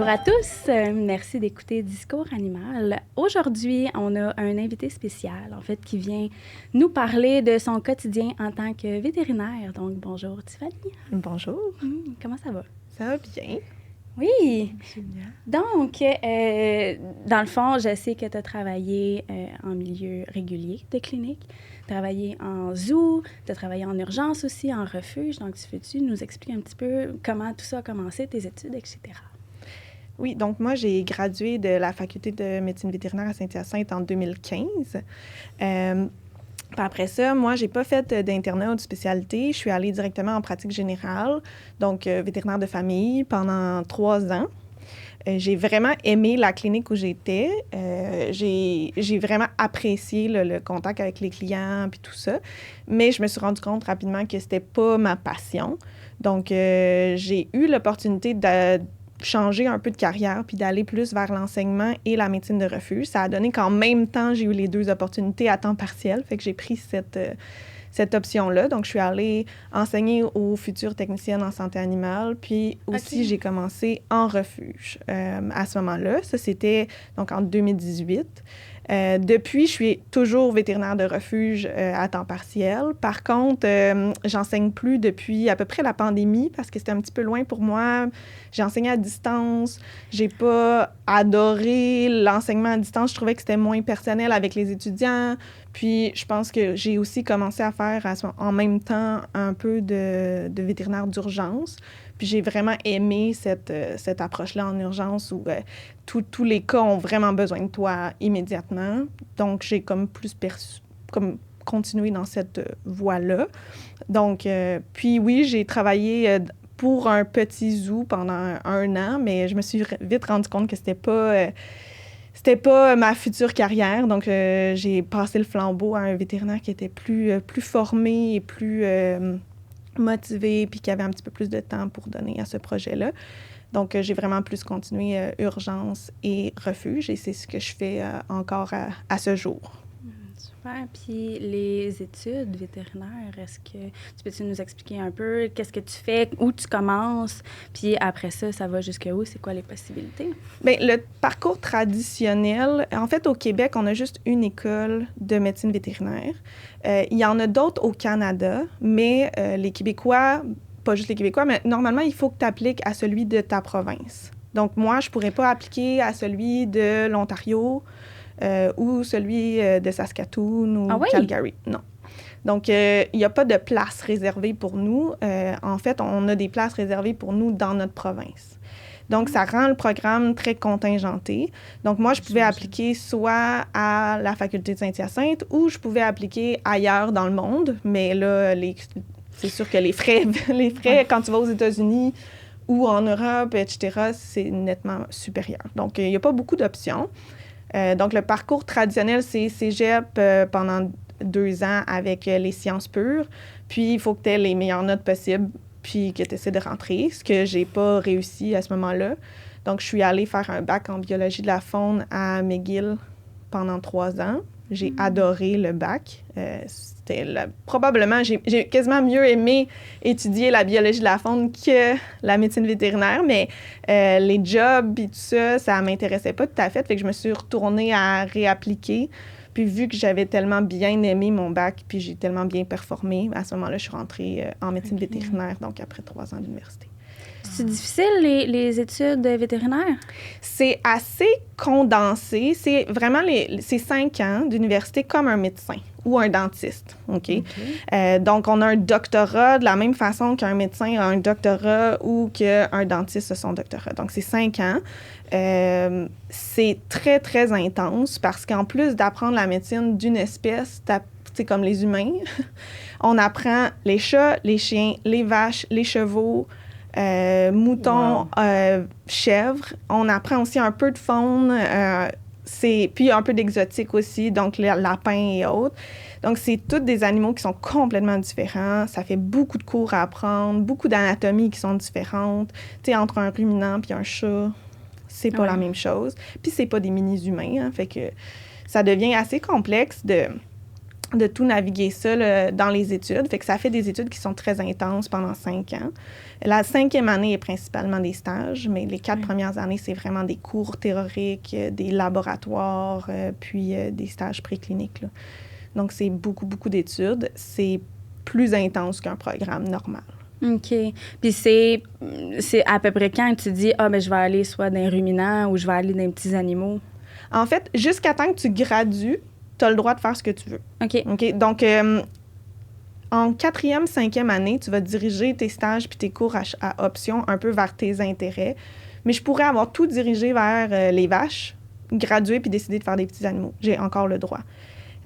Bonjour à tous, merci d'écouter Discours Animal. Aujourd'hui, on a un invité spécial, en fait, qui vient nous parler de son quotidien en tant que vétérinaire. Donc, bonjour Tiffany. Bonjour. Comment ça va? Ça va bien. Oui. Génial. Donc, dans le fond, je sais que tu as travaillé en milieu régulier de clinique, travaillé en zoo, tu as travaillé en urgence aussi, en refuge. Donc, veux-tu nous expliquer un petit peu comment tout ça a commencé, tes études, etc.? Oui, donc moi, j'ai gradué de la faculté de médecine vétérinaire à Saint-Hyacinthe en 2015. Après ça, moi, j'ai pas fait d'internat ou de spécialité. Je suis allée directement en pratique générale, donc vétérinaire de famille, pendant 3 ans. J'ai vraiment aimé la clinique où j'étais. J'ai vraiment apprécié le contact avec les clients puis tout ça. Mais je me suis rendu compte rapidement que c'était pas ma passion. Donc, j'ai eu l'opportunité de changer un peu de carrière puis d'aller plus vers l'enseignement et la médecine de refuge. Ça a donné qu'en même temps, j'ai eu les 2 opportunités à temps partiel. Fait que j'ai pris cette option-là. Donc, je suis allée enseigner aux futures techniciennes en santé animale. Puis aussi, j'ai commencé en refuge à ce moment-là. Ça, c'était donc en 2018. Depuis, je suis toujours vétérinaire de refuge à temps partiel. Par contre, j'enseigne plus depuis à peu près la pandémie parce que c'était un petit peu loin pour moi. J'ai enseigné à distance. J'ai pas adoré l'enseignement à distance. Je trouvais que c'était moins personnel avec les étudiants. Puis, je pense que j'ai aussi commencé à faire en même temps un peu de vétérinaire d'urgence. Puis, j'ai vraiment aimé cette approche-là en urgence où tous les cas ont vraiment besoin de toi immédiatement. Donc, j'ai comme continué dans cette voie-là. Donc, puis oui, j'ai travaillé pour un petit zoo pendant 1 an, mais je me suis vite rendu compte que c'était pas ma future carrière. Donc, j'ai passé le flambeau à un vétérinaire qui était plus formé et plus motivé, puis qui avait un petit peu plus de temps pour donner à ce projet-là. Donc, j'ai vraiment plus continué urgence et refuge, et c'est ce que je fais encore à ce jour. Super. Puis les études vétérinaires, est-ce que tu peux nous expliquer un peu qu'est-ce que tu fais, où tu commences, puis après ça, ça va jusqu'où? C'est quoi les possibilités? Bien, le parcours traditionnel, en fait, au Québec, on a juste une école de médecine vétérinaire. Il y en a d'autres au Canada, mais les Québécois, pas juste les Québécois, mais normalement, il faut que tu appliques à celui de ta province. Donc, moi, je ne pourrais pas appliquer à celui de l'Ontario ou celui de Saskatoon ou Calgary. Non. Donc, il n'y a pas de place réservée pour nous. En fait, on a des places réservées pour nous dans notre province. Donc, ça rend le programme très contingenté. Donc, moi, je pouvais appliquer soit à la faculté de Saint-Hyacinthe ou je pouvais appliquer ailleurs dans le monde. Mais là, c'est sûr que les frais quand tu vas aux États-Unis ou en Europe, etc., c'est nettement supérieur. Donc, il n'y a pas beaucoup d'options. Donc, le parcours traditionnel, c'est cégep pendant 2 ans avec les sciences pures. Puis, il faut que tu aies les meilleures notes possibles, puis que tu essaies de rentrer, ce que j'ai pas réussi à ce moment-là. Donc, je suis allée faire un bac en biologie de la faune à McGill pendant 3 ans. J'ai adoré le bac. Probablement, j'ai quasiment mieux aimé étudier la biologie de la faune que la médecine vétérinaire, mais les jobs et tout ça, ça m'intéressait pas tout à fait. Fait que je me suis retournée à réappliquer. Puis vu que j'avais tellement bien aimé mon bac, puis j'ai tellement bien performé, à ce moment-là, je suis rentrée en médecine vétérinaire, donc après 3 ans d'université. C'est difficile, les études vétérinaires? C'est assez condensé. C'est vraiment c'est 5 ans d'université comme un médecin ou un dentiste. OK? Donc, on a un doctorat de la même façon qu'un médecin a un doctorat ou qu'un dentiste a son doctorat. Donc, c'est 5 ans. C'est très, très intense parce qu'en plus d'apprendre la médecine d'une espèce, c'est comme les humains, on apprend les chats, les chiens, les vaches, les chevaux, moutons, chèvres. On apprend aussi un peu de faune, puis un peu d'exotique aussi, donc les lapins et autres. Donc, c'est tous des animaux qui sont complètement différents. Ça fait beaucoup de cours à apprendre, beaucoup d'anatomies qui sont différentes. Tu sais, entre un ruminant puis un chat, c'est pas la même chose. Puis, c'est pas des mini-humains, hein, fait que ça devient assez complexe de tout naviguer ça là, dans les études. Fait que ça fait des études qui sont très intenses pendant 5 ans. La 5e année est principalement des stages, mais les 4 premières années, c'est vraiment des cours théoriques, des laboratoires, puis des stages précliniques, là. Donc, c'est beaucoup, beaucoup d'études. C'est plus intense qu'un programme normal. OK. Puis c'est à peu près quand tu dis « Ah, ben je vais aller soit dans les ruminants ou je vais aller dans les petits animaux ». En fait, jusqu'à temps que tu gradues, tu as le droit de faire ce que tu veux. OK. Donc, en 4e, 5e année, tu vas diriger tes stages puis tes cours à option un peu vers tes intérêts. Mais je pourrais avoir tout dirigé vers les vaches, graduer puis décider de faire des petits animaux. J'ai encore le droit.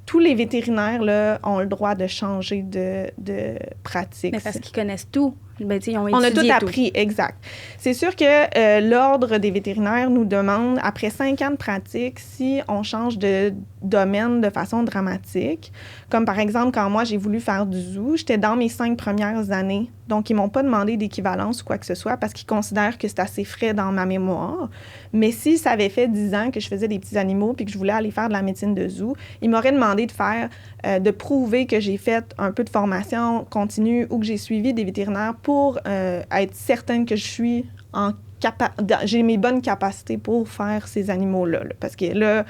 Tous les vétérinaires là, ont le droit de changer de pratique. Mais parce qu'ils connaissent tout. Ben, ils ont On a tout étudié appris, exact. C'est sûr que l'Ordre des vétérinaires nous demande, après 5 ans de pratique, si on change de domaine de façon dramatique. Comme par exemple, quand moi, j'ai voulu faire du zoo, j'étais dans mes 5 premières années. Donc, ils m'ont pas demandé d'équivalence ou quoi que ce soit parce qu'ils considèrent que c'est assez frais dans ma mémoire. Mais si ça avait fait 10 ans que je faisais des petits animaux puis que je voulais aller faire de la médecine de zoo, ils m'auraient demandé de prouver que j'ai fait un peu de formation continue ou que j'ai suivi des vétérinaires pour être certaine que je suis j'ai mes bonnes capacités pour faire ces animaux-là. Là. Parce que là,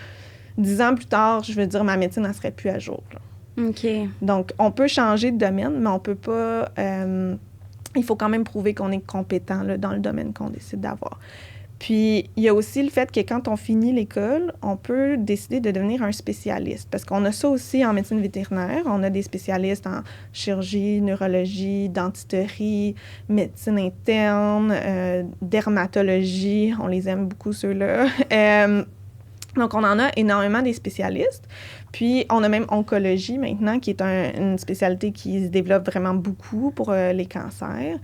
10 ans plus tard, je veux dire, ma médecine, elle serait plus à jour. Là. OK. Donc, on peut changer de domaine, mais on peut pas... il faut quand même prouver qu'on est compétent là, dans le domaine qu'on décide d'avoir. Puis, il y a aussi le fait que quand on finit l'école, on peut décider de devenir un spécialiste. Parce qu'on a ça aussi en médecine vétérinaire. On a des spécialistes en chirurgie, neurologie, dentisterie, médecine interne, dermatologie. On les aime beaucoup, ceux-là. Donc, on en a énormément des spécialistes. Puis, on a même oncologie maintenant, qui est une spécialité qui se développe vraiment beaucoup pour les cancers.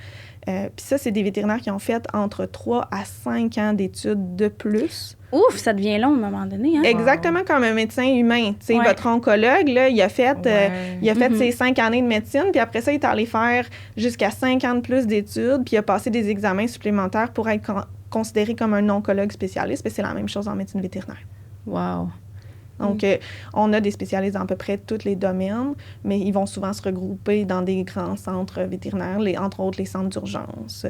Puis ça, c'est des vétérinaires qui ont fait entre 3 à 5 ans d'études de plus. Ouf, ça devient long à un moment donné, hein? Exactement comme un médecin humain. Tu sais, votre oncologue, là, il a fait ses 5 années de médecine, puis après ça, il est allé faire jusqu'à 5 ans de plus d'études, puis il a passé des examens supplémentaires pour être considéré comme un oncologue spécialiste. Puis c'est la même chose en médecine vétérinaire. Wow. Donc, on a des spécialistes dans à peu près tous les domaines, mais ils vont souvent se regrouper dans des grands centres vétérinaires, entre autres les centres d'urgence.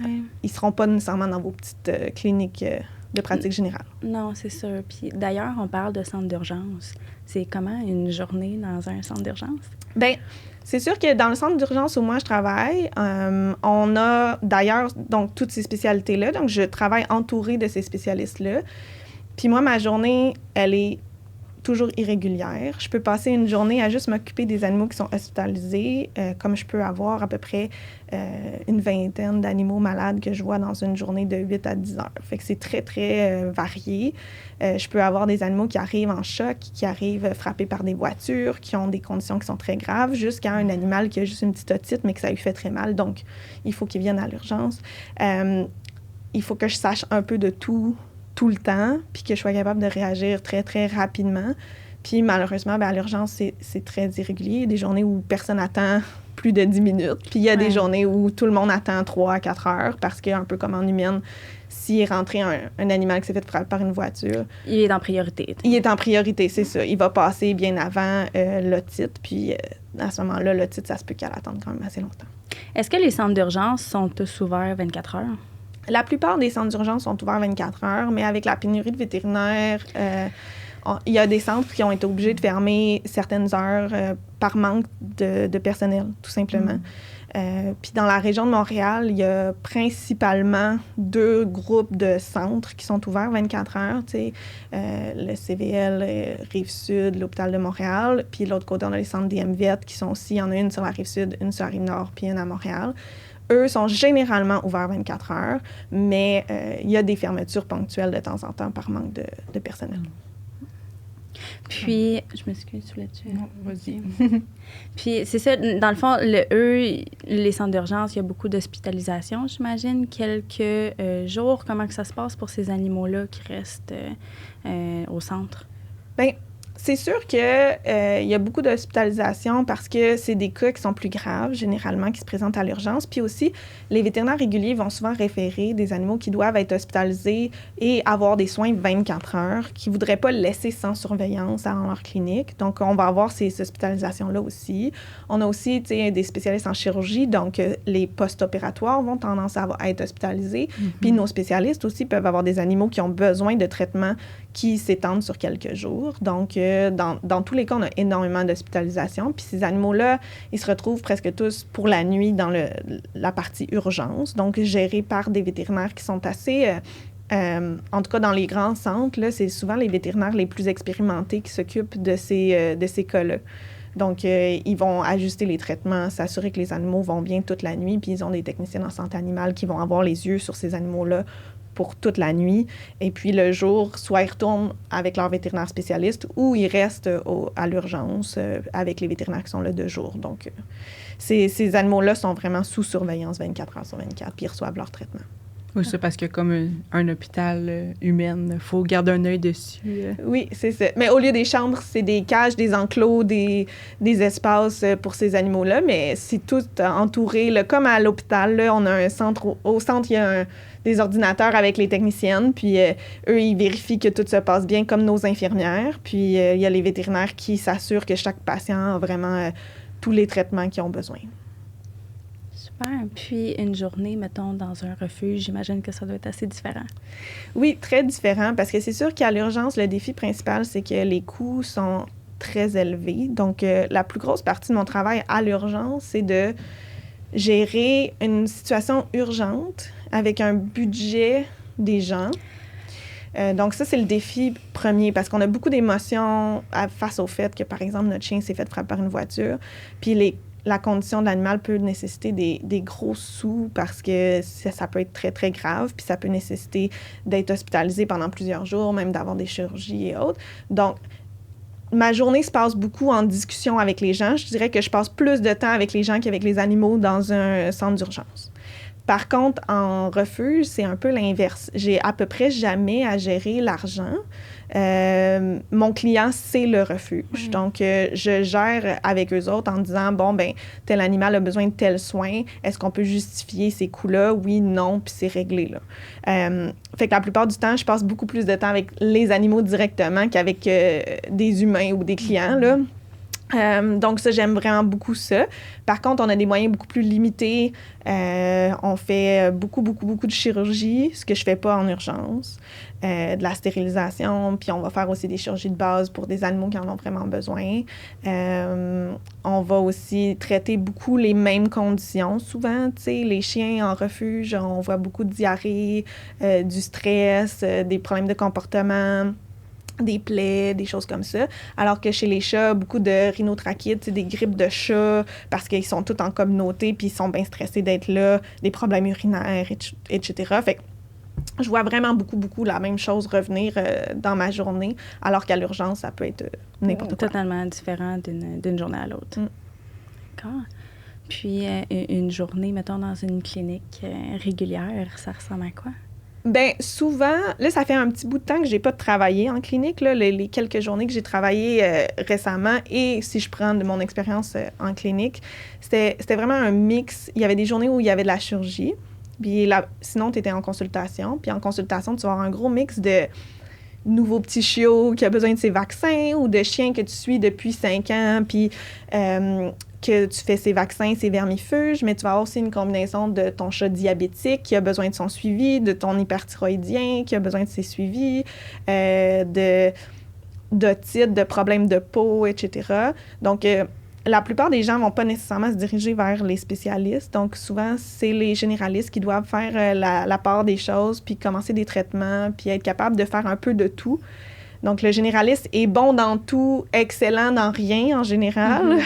Ils ne seront pas nécessairement dans vos petites cliniques de pratique générale. Non, c'est sûr. Puis d'ailleurs, on parle de centre d'urgence. C'est comment une journée dans un centre d'urgence? Bien, c'est sûr que dans le centre d'urgence où moi je travaille, on a d'ailleurs donc toutes ces spécialités-là. Donc, je travaille entourée de ces spécialistes-là. Puis moi, ma journée, elle est toujours irrégulière. Je peux passer une journée à juste m'occuper des animaux qui sont hospitalisés, comme je peux avoir à peu près une vingtaine d'animaux malades que je vois dans une journée de 8 à 10 heures. Fait que c'est très, très varié. Je peux avoir des animaux qui arrivent en choc, qui arrivent frappés par des voitures, qui ont des conditions qui sont très graves, jusqu'à un animal qui a juste une petite otite, mais que ça lui fait très mal. Donc, il faut qu'il vienne à l'urgence. Il faut que je sache un peu de tout le temps, puis que je sois capable de réagir très, très rapidement. Puis malheureusement, à l'urgence, c'est très irrégulier. Il y a des journées où personne n'attend plus de 10 minutes. Puis il y a des journées où tout le monde attend 3 à 4 heures parce qu'un peu comme en humaine, s'il est rentré un animal qui s'est fait frapper par une voiture... Il est en priorité. Il est en priorité, c'est ça. Il va passer bien avant l'otite. Puis à ce moment-là, l'otite, ça se peut qu'elle attende quand même assez longtemps. Est-ce que les centres d'urgence sont tous ouverts 24 heures? La plupart des centres d'urgence sont ouverts 24 heures, mais avec la pénurie de vétérinaires, il y a des centres qui ont été obligés de fermer certaines heures par manque de personnel, tout simplement. Puis dans la région de Montréal, il y a principalement 2 groupes de centres qui sont ouverts 24 heures, tu sais, le CVL Rive-Sud, l'Hôpital de Montréal, puis de l'autre côté, on a les centres DMVET qui sont aussi, il y en a une sur la Rive-Sud, une sur la Rive-Nord, puis une à Montréal. Eux sont généralement ouverts 24 heures, mais il y a des fermetures ponctuelles de temps en temps par manque de personnel. Puis, je m'excuse, tu voulais-tu? Non, vas-y. Puis, c'est ça, dans le fond, les centres d'urgence, il y a beaucoup d'hospitalisation, j'imagine. Quelques jours, comment que ça se passe pour ces animaux-là qui restent au centre? Bien, c'est sûr que y a beaucoup d'hospitalisations parce que c'est des cas qui sont plus graves, généralement, qui se présentent à l'urgence. Puis aussi, les vétérinaires réguliers vont souvent référer des animaux qui doivent être hospitalisés et avoir des soins 24 heures, qui ne voudraient pas le laisser sans surveillance dans leur clinique. Donc, on va avoir ces hospitalisations-là aussi. On a aussi, des spécialistes en chirurgie, donc les post-opératoires vont tendance à être hospitalisés. Puis nos spécialistes aussi peuvent avoir des animaux qui ont besoin de traitements qui s'étendent sur quelques jours. Donc, dans tous les cas, on a énormément d'hospitalisations. Puis ces animaux-là, ils se retrouvent presque tous pour la nuit dans la partie urgence, donc gérés par des vétérinaires qui sont assez... en tout cas, dans les grands centres, là, c'est souvent les vétérinaires les plus expérimentés qui s'occupent de ces cas-là. Donc, ils vont ajuster les traitements, s'assurer que les animaux vont bien toute la nuit, puis ils ont des techniciens en santé animale qui vont avoir les yeux sur ces animaux-là pour toute la nuit. Et puis, le jour, soit ils retournent avec leur vétérinaire spécialiste ou ils restent à l'urgence avec les vétérinaires qui sont là de jour. Donc, ces animaux-là sont vraiment sous surveillance 24 heures sur 24, puis ils reçoivent leur traitement. Oui, c'est parce que comme un hôpital humain, il faut garder un œil dessus. Oui, c'est ça. Mais au lieu des chambres, c'est des cages, des enclos, des espaces pour ces animaux-là, mais c'est tout entouré. Là, comme à l'hôpital, là, on a un centre. Au centre, il y a des ordinateurs avec les techniciennes, puis eux, ils vérifient que tout se passe bien comme nos infirmières. Puis il y a les vétérinaires qui s'assurent que chaque patient a vraiment tous les traitements qu'ils ont besoin. Super. Puis une journée, mettons, dans un refuge, j'imagine que ça doit être assez différent. Oui, très différent, parce que c'est sûr qu'à l'urgence, le défi principal, c'est que les coûts sont très élevés. Donc, la plus grosse partie de mon travail à l'urgence, c'est de gérer une situation urgente avec un budget des gens. Donc ça, c'est le défi premier, parce qu'on a beaucoup d'émotions face au fait que, par exemple, notre chien s'est fait frapper par une voiture, puis la condition de l'animal peut nécessiter des gros sous parce que ça peut être très, très grave, puis ça peut nécessiter d'être hospitalisé pendant plusieurs jours, même d'avoir des chirurgies et autres. Donc, ma journée se passe beaucoup en discussion avec les gens. Je dirais que je passe plus de temps avec les gens qu'avec les animaux dans un centre d'urgence. Par contre, en refuge, c'est un peu l'inverse. J'ai à peu près jamais à gérer l'argent. Mon client, c'est le refuge. Donc, je gère avec eux autres en disant, bon, ben tel animal a besoin de tel soin. Est-ce qu'on peut justifier ces coûts-là? Oui, non, puis c'est réglé, là. Fait que la plupart du temps, je passe beaucoup plus de temps avec les animaux directement qu'avec des humains ou des clients, là. Donc ça, j'aime vraiment beaucoup ça. Par contre, on a des moyens beaucoup plus limités. On fait beaucoup de chirurgie, ce que je fais pas en urgence. De la stérilisation, puis on va faire aussi des chirurgies de base pour des animaux qui en ont vraiment besoin. On va aussi traiter beaucoup les mêmes conditions. Souvent, tu sais, les chiens en refuge, on voit beaucoup de diarrhée, du stress, des problèmes de comportement, des plaies, des choses comme ça. Alors que chez les chats, beaucoup de rhinotrachite, des grippes de chats, parce qu'ils sont tous en communauté, puis ils sont bien stressés d'être là, des problèmes urinaires, etc. Fait que je vois vraiment beaucoup la même chose revenir dans ma journée, alors qu'à l'urgence, ça peut être n'importe quoi. Totalement différent d'une journée à l'autre. D'accord. Puis, une journée, mettons, dans une clinique régulière, ça ressemble à quoi? Bien, souvent, là, ça fait un petit bout de temps que j'ai pas travaillé en clinique, là, les quelques journées que j'ai travaillé récemment, et si je prends de mon expérience en clinique, c'était vraiment un mix. Il y avait des journées où il y avait de la chirurgie, puis sinon, tu étais en consultation, puis en consultation, tu vas avoir un gros mix de nouveaux petits chiots qui a besoin de ses vaccins ou de chiens que tu suis depuis 5 ans, puis que tu fais ses vaccins, ses vermifuges, mais tu vas avoir aussi une combinaison de ton chat diabétique qui a besoin de son suivi, de ton hyperthyroïdien qui a besoin de ses suivis, d'otite, de problèmes de peau, etc. Donc, la plupart des gens ne vont pas nécessairement se diriger vers les spécialistes. Donc, souvent, c'est les généralistes qui doivent faire la part des choses, puis commencer des traitements, puis être capable de faire un peu de tout. Donc, le généraliste est bon dans tout, excellent dans rien en général.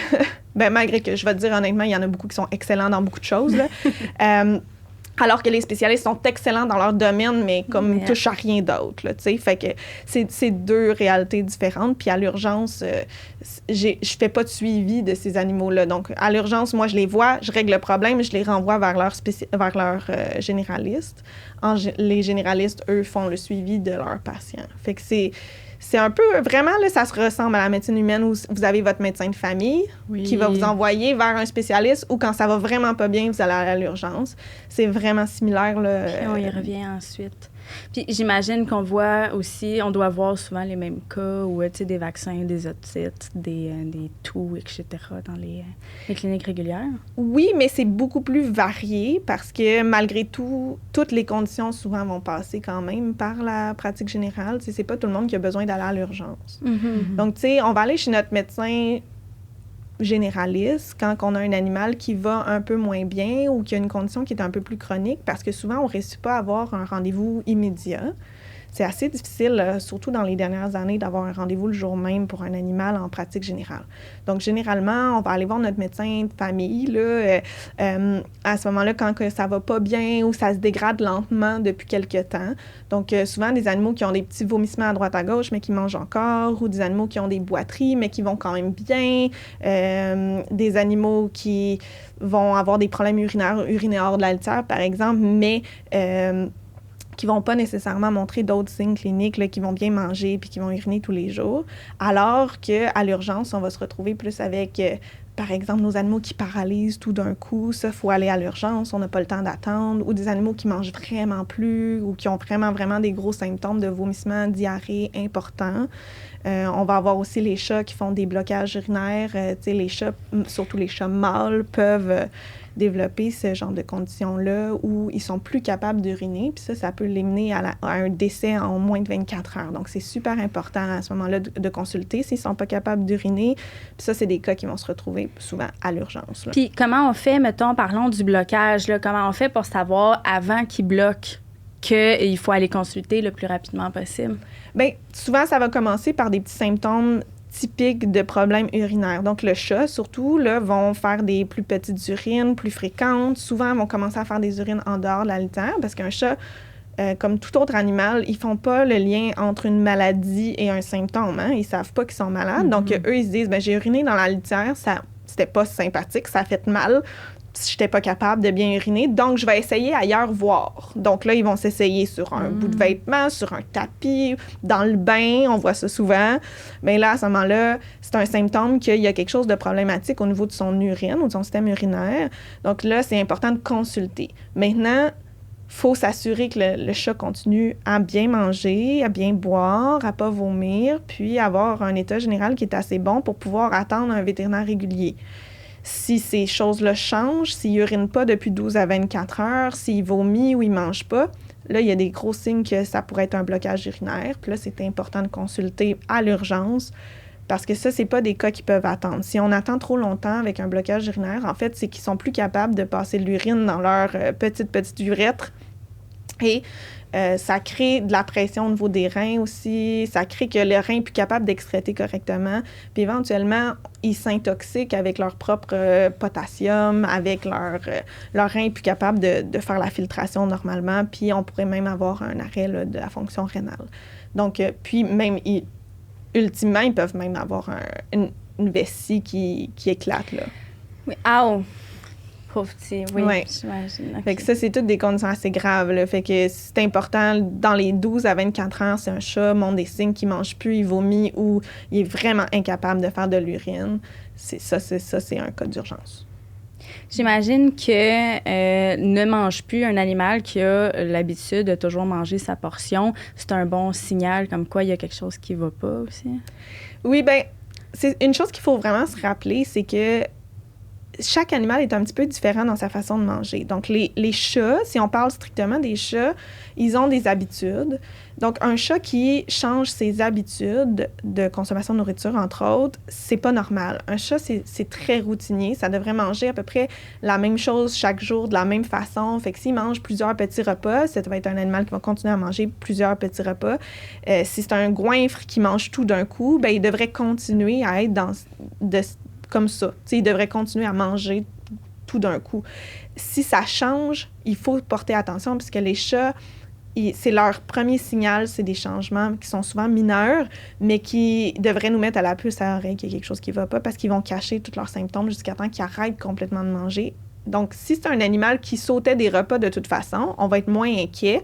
Ben, malgré que, je vais te dire honnêtement, il y en a beaucoup qui sont excellents dans beaucoup de choses, là. Alors que les spécialistes sont excellents dans leur domaine, mais comme ils touchent à rien d'autre, là, tu sais. Fait que c'est deux réalités différentes. Puis à l'urgence, je fais pas de suivi de ces animaux-là. Donc, à l'urgence, moi, je les vois, je règle le problème, je les renvoie vers leur généraliste. Les généralistes, eux, font le suivi de leurs patients. Fait que c'est un peu, vraiment, là, ça se ressemble à la médecine humaine où vous avez votre médecin de famille qui va vous envoyer vers un spécialiste ou quand ça va vraiment pas bien, vous allez à l'urgence. C'est vraiment similaire, là. Puis on y revient ensuite. Puis j'imagine qu'on voit aussi, on doit voir souvent les mêmes cas où, tu sais, des vaccins, des otites, des toux, etc. dans les cliniques régulières. Oui, mais c'est beaucoup plus varié parce que malgré tout, toutes les conditions souvent vont passer quand même par la pratique générale. Tu sais, c'est pas tout le monde qui a besoin d'aller à l'urgence. Mm-hmm. Donc, tu sais, on va aller chez notre médecin généraliste quand on a un animal qui va un peu moins bien ou qui a une condition qui est un peu plus chronique parce que souvent, on ne réussit pas à avoir un rendez-vous immédiat. C'est assez difficile, surtout dans les dernières années, d'avoir un rendez-vous le jour même pour un animal en pratique générale. Donc, généralement, on va aller voir notre médecin de famille là, à ce moment-là quand que ça va pas bien ou ça se dégrade lentement depuis quelque temps. Donc, souvent, des animaux qui ont des petits vomissements à droite à gauche, mais qui mangent encore, ou des animaux qui ont des boiteries, mais qui vont quand même bien, des animaux qui vont avoir des problèmes urinaires hors de la litière, par exemple, mais qui vont pas nécessairement montrer d'autres signes cliniques, là, qui vont bien manger puis qui vont uriner tous les jours, alors qu'à l'urgence, on va se retrouver plus avec, par exemple, nos animaux qui paralysent tout d'un coup. Ça, il faut aller à l'urgence, on n'a pas le temps d'attendre, ou des animaux qui mangent vraiment plus ou qui ont vraiment des gros symptômes de vomissement, diarrhée importants. On va avoir aussi les chats qui font des blocages urinaires. Tu sais, les chats, surtout les chats mâles, peuvent développer ce genre de conditions-là où ils sont plus capables d'uriner. Puis ça peut les mener à un décès en moins de 24 heures. Donc, c'est super important à ce moment-là de consulter s'ils ne sont pas capables d'uriner. Puis ça, c'est des cas qui vont se retrouver souvent à l'urgence. Là. Puis comment on fait, mettons, parlons du blocage, là, comment on fait pour savoir avant qu'il bloque qu'il faut aller consulter le plus rapidement possible? Bien, souvent, ça va commencer par des petits symptômes typiques de problèmes urinaires. Donc, le chat, surtout, là, vont faire des plus petites urines, plus fréquentes. Souvent, vont commencer à faire des urines en dehors de la litière parce qu'un chat, comme tout autre animal, ils font pas le lien entre une maladie et un symptôme. Hein? Ils savent pas qu'ils sont malades. Donc, eux, ils se disent, j'ai uriné dans la litière, c'était pas sympathique, ça a fait mal. Je n'étais pas capable de bien uriner, donc je vais essayer ailleurs voir. Donc là, ils vont s'essayer sur un bout de vêtement, sur un tapis, dans le bain, on voit ça souvent. Mais là, à ce moment-là, c'est un symptôme qu'il y a quelque chose de problématique au niveau de son urine ou de son système urinaire. Donc là, c'est important de consulter. Maintenant, il faut s'assurer que le chat continue à bien manger, à bien boire, à ne pas vomir, puis avoir un état général qui est assez bon pour pouvoir attendre un vétérinaire régulier. Si ces choses-là changent, s'il urine pas depuis 12 à 24 heures, s'il vomit ou il mange pas, là, il y a des gros signes que ça pourrait être un blocage urinaire. Puis là, c'est important de consulter à l'urgence parce que ça, c'est pas des cas qui peuvent attendre. Si on attend trop longtemps avec un blocage urinaire, en fait, c'est qu'ils sont plus capables de passer de l'urine dans leur petite urètre et ça crée de la pression au niveau des reins aussi. Ça crée que le rein n'est plus capable d'excréter correctement. Puis éventuellement, ils s'intoxiquent avec leur propre potassium, avec leur rein plus capable de faire la filtration normalement. Puis on pourrait même avoir un arrêt là, de la fonction rénale. Donc, puis même, ultimement, ils peuvent même avoir une vessie qui éclate. Là. Oui, pauvre petit, oui, ouais. J'imagine. Okay. Fait que ça, c'est toutes des conditions assez graves. Là. Fait que c'est important, dans les 12 à 24 heures, si un chat montre des signes qu'il ne mange plus, il vomit ou il est vraiment incapable de faire de l'urine, c'est un cas d'urgence. J'imagine que ne mange plus un animal qui a l'habitude de toujours manger sa portion. C'est un bon signal comme quoi il y a quelque chose qui ne va pas aussi. Oui, bien, c'est une chose qu'il faut vraiment se rappeler, c'est que chaque animal est un petit peu différent dans sa façon de manger. Donc, les chats, si on parle strictement des chats, ils ont des habitudes. Donc, un chat qui change ses habitudes de consommation de nourriture, entre autres, c'est pas normal. Un chat, c'est très routinier. Ça devrait manger à peu près la même chose chaque jour, de la même façon. Fait que s'il mange plusieurs petits repas, ça va être un animal qui va continuer à manger plusieurs petits repas. Si c'est un goinfre qui mange tout d'un coup, bien, il devrait continuer à être comme ça. T'sais, ils devraient continuer à manger tout d'un coup. Si ça change, il faut porter attention parce que les chats, c'est leur premier signal, c'est des changements qui sont souvent mineurs, mais qui devraient nous mettre à la puce à l'oreille qu'il y a quelque chose qui ne va pas parce qu'ils vont cacher tous leurs symptômes jusqu'à temps qu'ils arrêtent complètement de manger Donc, si c'est un animal qui sautait des repas de toute façon, on va être moins inquiet.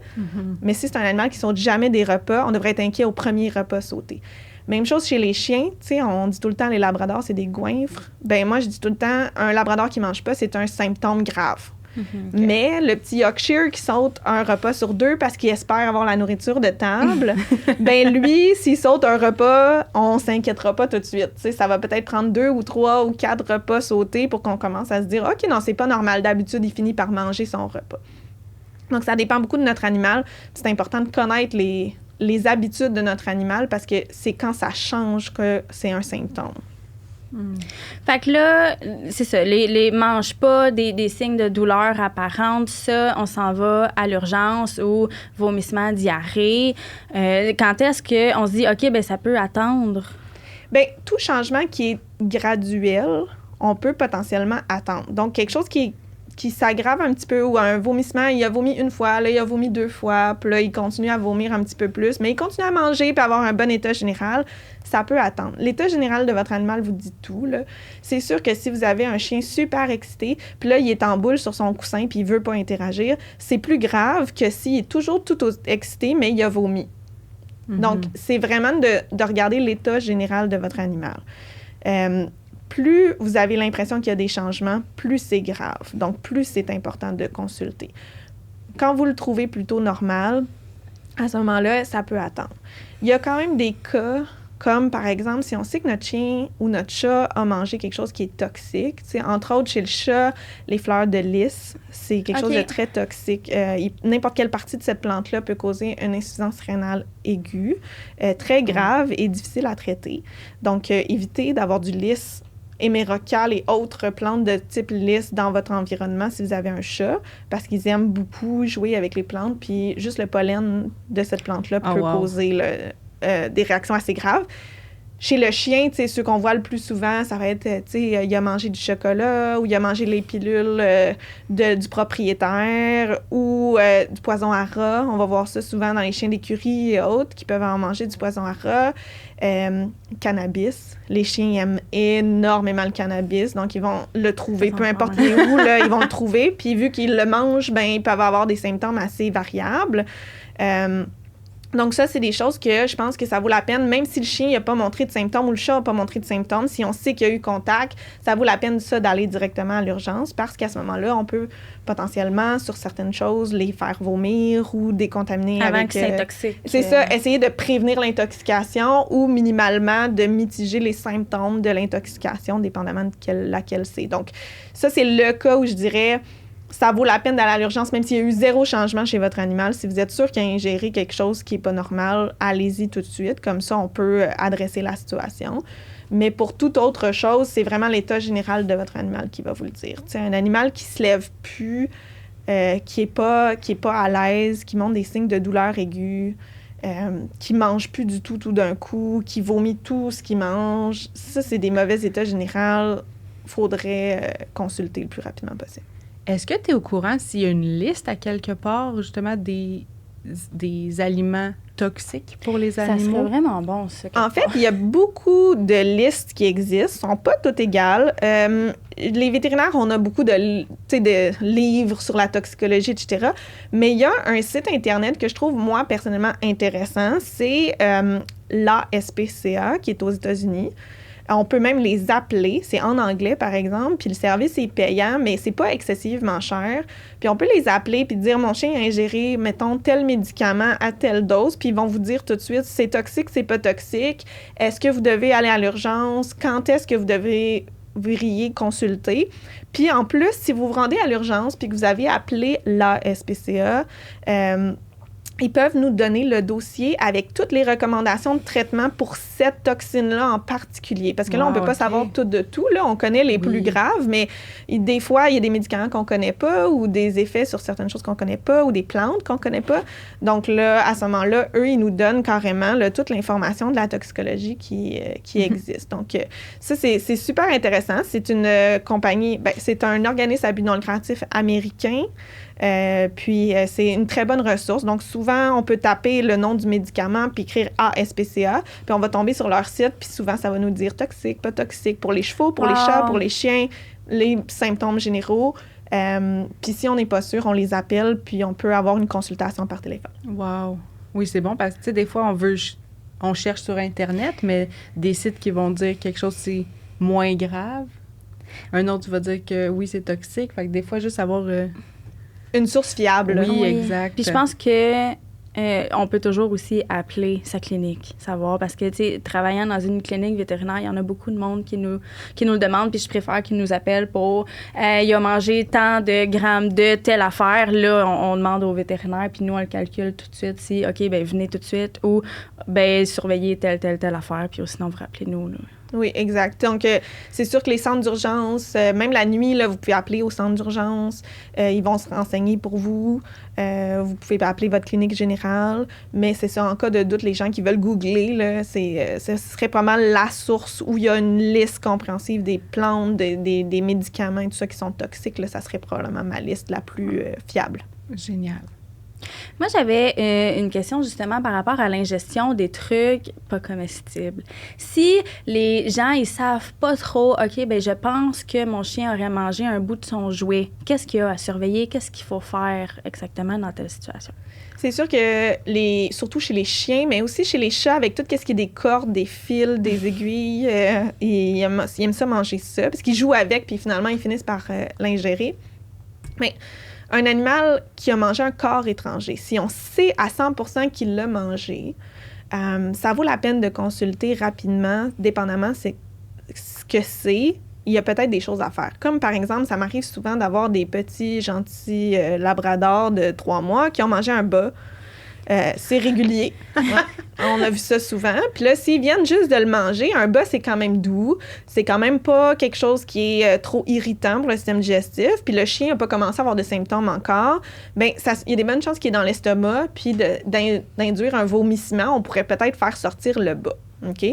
Mais si c'est un animal qui saute jamais des repas, on devrait être inquiet au premier repas sauté. Même chose chez les chiens. Tu sais, on dit tout le temps les labradors, c'est des goinfres. Ben moi, je dis tout le temps, un labrador qui mange pas, c'est un symptôme grave. Okay. Mais le petit Yorkshire qui saute un repas sur 2 parce qu'il espère avoir la nourriture de table, ben lui, s'il saute un repas, on s'inquiétera pas tout de suite. T'sais, ça va peut-être prendre 2 ou 3 ou 4 repas sautés pour qu'on commence à se dire « OK, non, c'est pas normal. D'habitude, il finit par manger son repas. » Donc, ça dépend beaucoup de notre animal. C'est important de connaître les habitudes de notre animal parce que c'est quand ça change que c'est un symptôme. Fait que là, c'est ça, les mange pas, des signes de douleur apparente, ça, on s'en va à l'urgence ou vomissement, diarrhée. Quand est-ce qu'on se dit, OK, ben ça peut attendre? Bien, tout changement qui est graduel, on peut potentiellement attendre. Donc, quelque chose qui s'aggrave un petit peu, ou un vomissement, il a vomi une fois, là, il a vomi 2 fois, puis là, il continue à vomir un petit peu plus, mais il continue à manger puis avoir un bon état général, ça peut attendre. L'état général de votre animal vous dit tout, là. C'est sûr que si vous avez un chien super excité, puis là, il est en boule sur son coussin puis il veut pas interagir, c'est plus grave que s'il est toujours tout excité, mais il a vomi. Donc, c'est vraiment de regarder l'état général de votre animal. Plus vous avez l'impression qu'il y a des changements, plus c'est grave. Donc, plus c'est important de consulter. Quand vous le trouvez plutôt normal, à ce moment-là, ça peut attendre. Il y a quand même des cas, comme par exemple, si on sait que notre chien ou notre chat a mangé quelque chose qui est toxique, entre autres chez le chat, les fleurs de lys, c'est quelque chose de très toxique. N'importe quelle partie de cette plante-là peut causer une insuffisance rénale aiguë, très grave et difficile à traiter. Donc, évitez d'avoir du lys hémérocale et autres plantes de type lys dans votre environnement si vous avez un chat, parce qu'ils aiment beaucoup jouer avec les plantes, puis juste le pollen de cette plante-là peut causer des réactions assez graves. Chez le chien, ceux qu'on voit le plus souvent, ça va être, il a mangé du chocolat ou il a mangé les pilules du propriétaire ou du poison à rat. On va voir ça souvent dans les chiens d'écurie et autres qui peuvent en manger du poison à rat. Cannabis. Les chiens aiment énormément le cannabis, donc ils vont le trouver, peu importe où, là, ils vont le trouver. Puis vu qu'ils le mangent, ben ils peuvent avoir des symptômes assez variables. Donc ça, c'est des choses que je pense que ça vaut la peine, même si le chien n'a pas montré de symptômes ou le chat n'a pas montré de symptômes, si on sait qu'il y a eu contact, ça vaut la peine ça d'aller directement à l'urgence parce qu'à ce moment-là, on peut potentiellement, sur certaines choses, les faire vomir ou décontaminer avant avec... que c'est toxique. C'est ça, essayer de prévenir l'intoxication ou minimalement de mitiger les symptômes de l'intoxication, dépendamment de laquelle c'est. Donc ça, c'est le cas où je dirais... Ça vaut la peine d'aller à l'urgence, même s'il y a eu 0 changement chez votre animal. Si vous êtes sûr qu'il a ingéré quelque chose qui n'est pas normal, allez-y tout de suite. Comme ça, on peut adresser la situation. Mais pour toute autre chose, c'est vraiment l'état général de votre animal qui va vous le dire. T'sais, un animal qui ne se lève plus, qui est pas à l'aise, qui montre des signes de douleur aiguë, qui ne mange plus du tout d'un coup, qui vomit tout ce qu'il mange, ça, c'est des mauvais états généraux. Il faudrait consulter le plus rapidement possible. Est-ce que tu es au courant s'il y a une liste à quelque part, justement, des aliments toxiques pour les animaux? Ça serait vraiment bon, ça. En fait, il y a beaucoup de listes qui existent. Elles ne sont pas toutes égales. Les vétérinaires, on a beaucoup de livres sur la toxicologie, etc. Mais il y a un site Internet que je trouve, moi, personnellement, intéressant. C'est l'ASPCA, qui est aux États-Unis. On peut même les appeler. C'est en anglais, par exemple. Puis le service est payant, mais c'est pas excessivement cher. Puis on peut les appeler puis dire « Mon chien a ingéré, mettons, tel médicament à telle dose. » Puis ils vont vous dire tout de suite « C'est toxique, c'est pas toxique. Est-ce que vous devez aller à l'urgence? Quand est-ce que vous devriez consulter? » Puis en plus, si vous vous rendez à l'urgence puis que vous avez appelé la SPCA, ils peuvent nous donner le dossier avec toutes les recommandations de traitement pour cette toxine-là en particulier. Parce que là, on ne peut pas savoir tout de tout. Là, on connaît les plus graves, mais des fois, il y a des médicaments qu'on ne connaît pas ou des effets sur certaines choses qu'on ne connaît pas ou des plantes qu'on ne connaît pas. Donc là, à ce moment-là, eux, ils nous donnent carrément toute l'information de la toxicologie qui existe. Donc ça, c'est super intéressant. C'est une compagnie, c'est un organisme à but non lucratif américain. Puis c'est une très bonne ressource. Donc souvent, on peut taper le nom du médicament puis écrire ASPCA, puis on va tomber sur leur site, puis souvent, ça va nous dire toxique, pas toxique, pour les chevaux, pour les chats, pour les chiens. les symptômes généraux. Puis si on n'est pas sûr, on les appelle, puis on peut avoir une consultation par téléphone. Wow! Oui, c'est bon parce que, tu sais, des fois, on cherche sur Internet, mais des sites qui vont dire quelque chose, c'est moins grave. Un autre va dire que oui, c'est toxique. Fait que des fois, juste avoir... Une source fiable. Là. Oui, exact. Puis je pense que on peut toujours aussi appeler sa clinique, savoir, parce que, tu sais, travaillant dans une clinique vétérinaire, il y en a beaucoup de monde qui nous le demande, puis je préfère qu'ils nous appellent pour il a mangé tant de grammes de telle affaire. Là, on demande au vétérinaire, puis nous, on le calcule tout de suite si, OK, ben venez tout de suite, ou ben surveillez telle affaire, puis sinon, vous rappelez-nous, là. Oui, exact. Donc, c'est sûr que les centres d'urgence, même la nuit, là, vous pouvez appeler au centre d'urgence. Ils vont se renseigner pour vous. Vous pouvez appeler votre clinique générale. Mais c'est ça, en cas de doute, les gens qui veulent googler, là, ce serait pas mal la source où il y a une liste compréhensive des plantes, des médicaments et tout ça qui sont toxiques. Là, ça serait probablement ma liste la plus fiable. Génial. Moi, j'avais une question justement par rapport à l'ingestion des trucs pas comestibles. Si les gens, ils savent pas trop, OK, ben je pense que mon chien aurait mangé un bout de son jouet, qu'est-ce qu'il y a à surveiller? Qu'est-ce qu'il faut faire exactement dans telle situation? C'est sûr que, surtout chez les chiens, mais aussi chez les chats, avec tout ce qui est des cordes, des fils, des aiguilles, ils aiment ça manger ça, parce qu'ils jouent avec, puis finalement, ils finissent par l'ingérer. Mais un animal qui a mangé un corps étranger, si on sait à 100% qu'il l'a mangé, ça vaut la peine de consulter rapidement, dépendamment ce que c'est. Il y a peut-être des choses à faire. Comme par exemple, ça m'arrive souvent d'avoir des petits gentils labradors de 3 mois qui ont mangé un bas. C'est régulier. Ouais. On a vu ça souvent. Puis là, s'ils viennent juste de le manger, un bas, c'est quand même doux. C'est quand même pas quelque chose qui est trop irritant pour le système digestif. Puis le chien n'a pas commencé à avoir de symptômes encore. Bien, il y a des bonnes chances qu'il est dans l'estomac. Puis d'induire un vomissement, on pourrait peut-être faire sortir le bas. OK?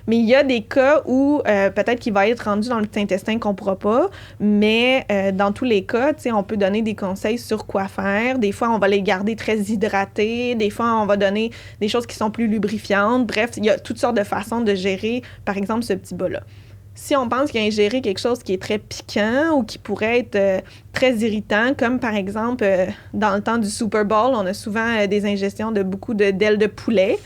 Mais il y a des cas où peut-être qu'il va être rendu dans le petit intestin qu'on ne pourra pas, mais dans tous les cas, on peut donner des conseils sur quoi faire. Des fois, on va les garder très hydratés. Des fois, on va donner des choses qui sont plus lubrifiantes. Bref, il y a toutes sortes de façons de gérer, par exemple, ce petit bas-là. Si on pense qu'il a ingéré quelque chose qui est très piquant ou qui pourrait être très irritant, comme par exemple, dans le temps du Super Bowl, on a souvent des ingestions de beaucoup d'ailes de poulet.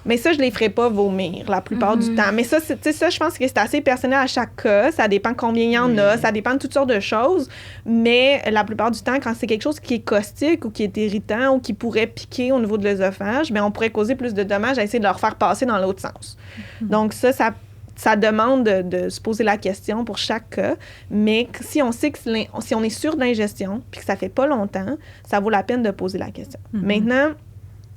Mais ça, je les ferai pas vomir la plupart du temps. Mais ça, je pense que c'est assez personnel à chaque cas. Ça dépend combien il y en a. Ça dépend de toutes sortes de choses. Mais la plupart du temps, quand c'est quelque chose qui est caustique ou qui est irritant ou qui pourrait piquer au niveau de l'œsophage, bien, on pourrait causer plus de dommages à essayer de leur faire passer dans l'autre sens. Donc ça demande de se poser la question pour chaque cas. Mais si on sait que si on est sûr de l'ingestion puis que ça fait pas longtemps, ça vaut la peine de poser la question. Maintenant,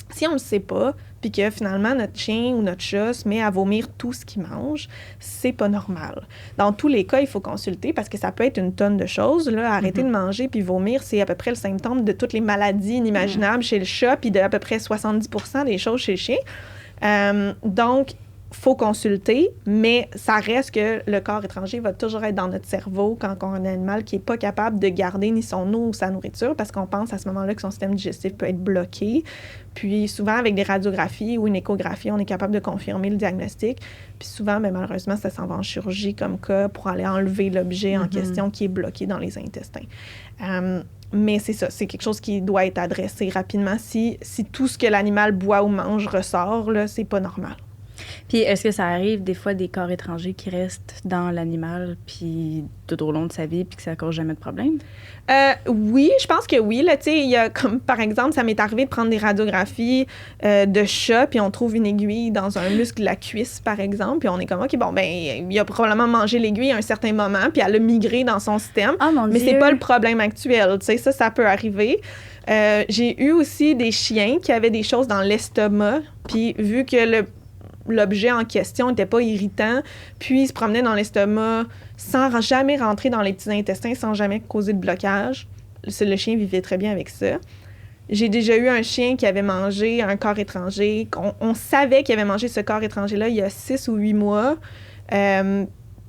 si on le sait pas, puis que finalement notre chien ou notre chat se met à vomir tout ce qu'il mange, c'est pas normal. Dans tous les cas, il faut consulter parce que ça peut être une tonne de choses. Là, arrêter de manger puis vomir, c'est à peu près le symptôme de toutes les maladies inimaginables chez le chat puis de à peu près 70% des choses chez le chien. Donc, faut consulter, mais ça reste que le corps étranger va toujours être dans notre cerveau quand on a un animal qui n'est pas capable de garder ni son eau ou sa nourriture parce qu'on pense à ce moment-là que son système digestif peut être bloqué. Puis souvent, avec des radiographies ou une échographie, on est capable de confirmer le diagnostic. Puis souvent, bien, malheureusement, ça s'en va en chirurgie comme cas pour aller enlever l'objet en question qui est bloqué dans les intestins. Mais c'est ça, c'est quelque chose qui doit être adressé rapidement. Si tout ce que l'animal boit ou mange ressort, là, c'est pas normal. Puis est-ce que ça arrive des fois des corps étrangers qui restent dans l'animal puis tout au long de sa vie puis que ça cause jamais de problème? Oui, je pense que oui. Là, tu sais, il y a comme par exemple, ça m'est arrivé de prendre des radiographies de chat puis on trouve une aiguille dans un muscle de la cuisse, par exemple, puis on est comme OK, bon ben il a probablement mangé l'aiguille à un certain moment puis elle a migré dans son système. Oh, mon mais Dieu. C'est pas le problème actuel. Tu sais, ça peut arriver. J'ai eu aussi des chiens qui avaient des choses dans l'estomac puis vu que l'objet en question n'était pas irritant, puis il se promenait dans l'estomac sans jamais rentrer dans les petits intestins, sans jamais causer de blocage. Le chien vivait très bien avec ça. J'ai déjà eu un chien qui avait mangé un corps étranger. On savait qu'il avait mangé ce corps étranger-là il y a 6 ou 8 mois.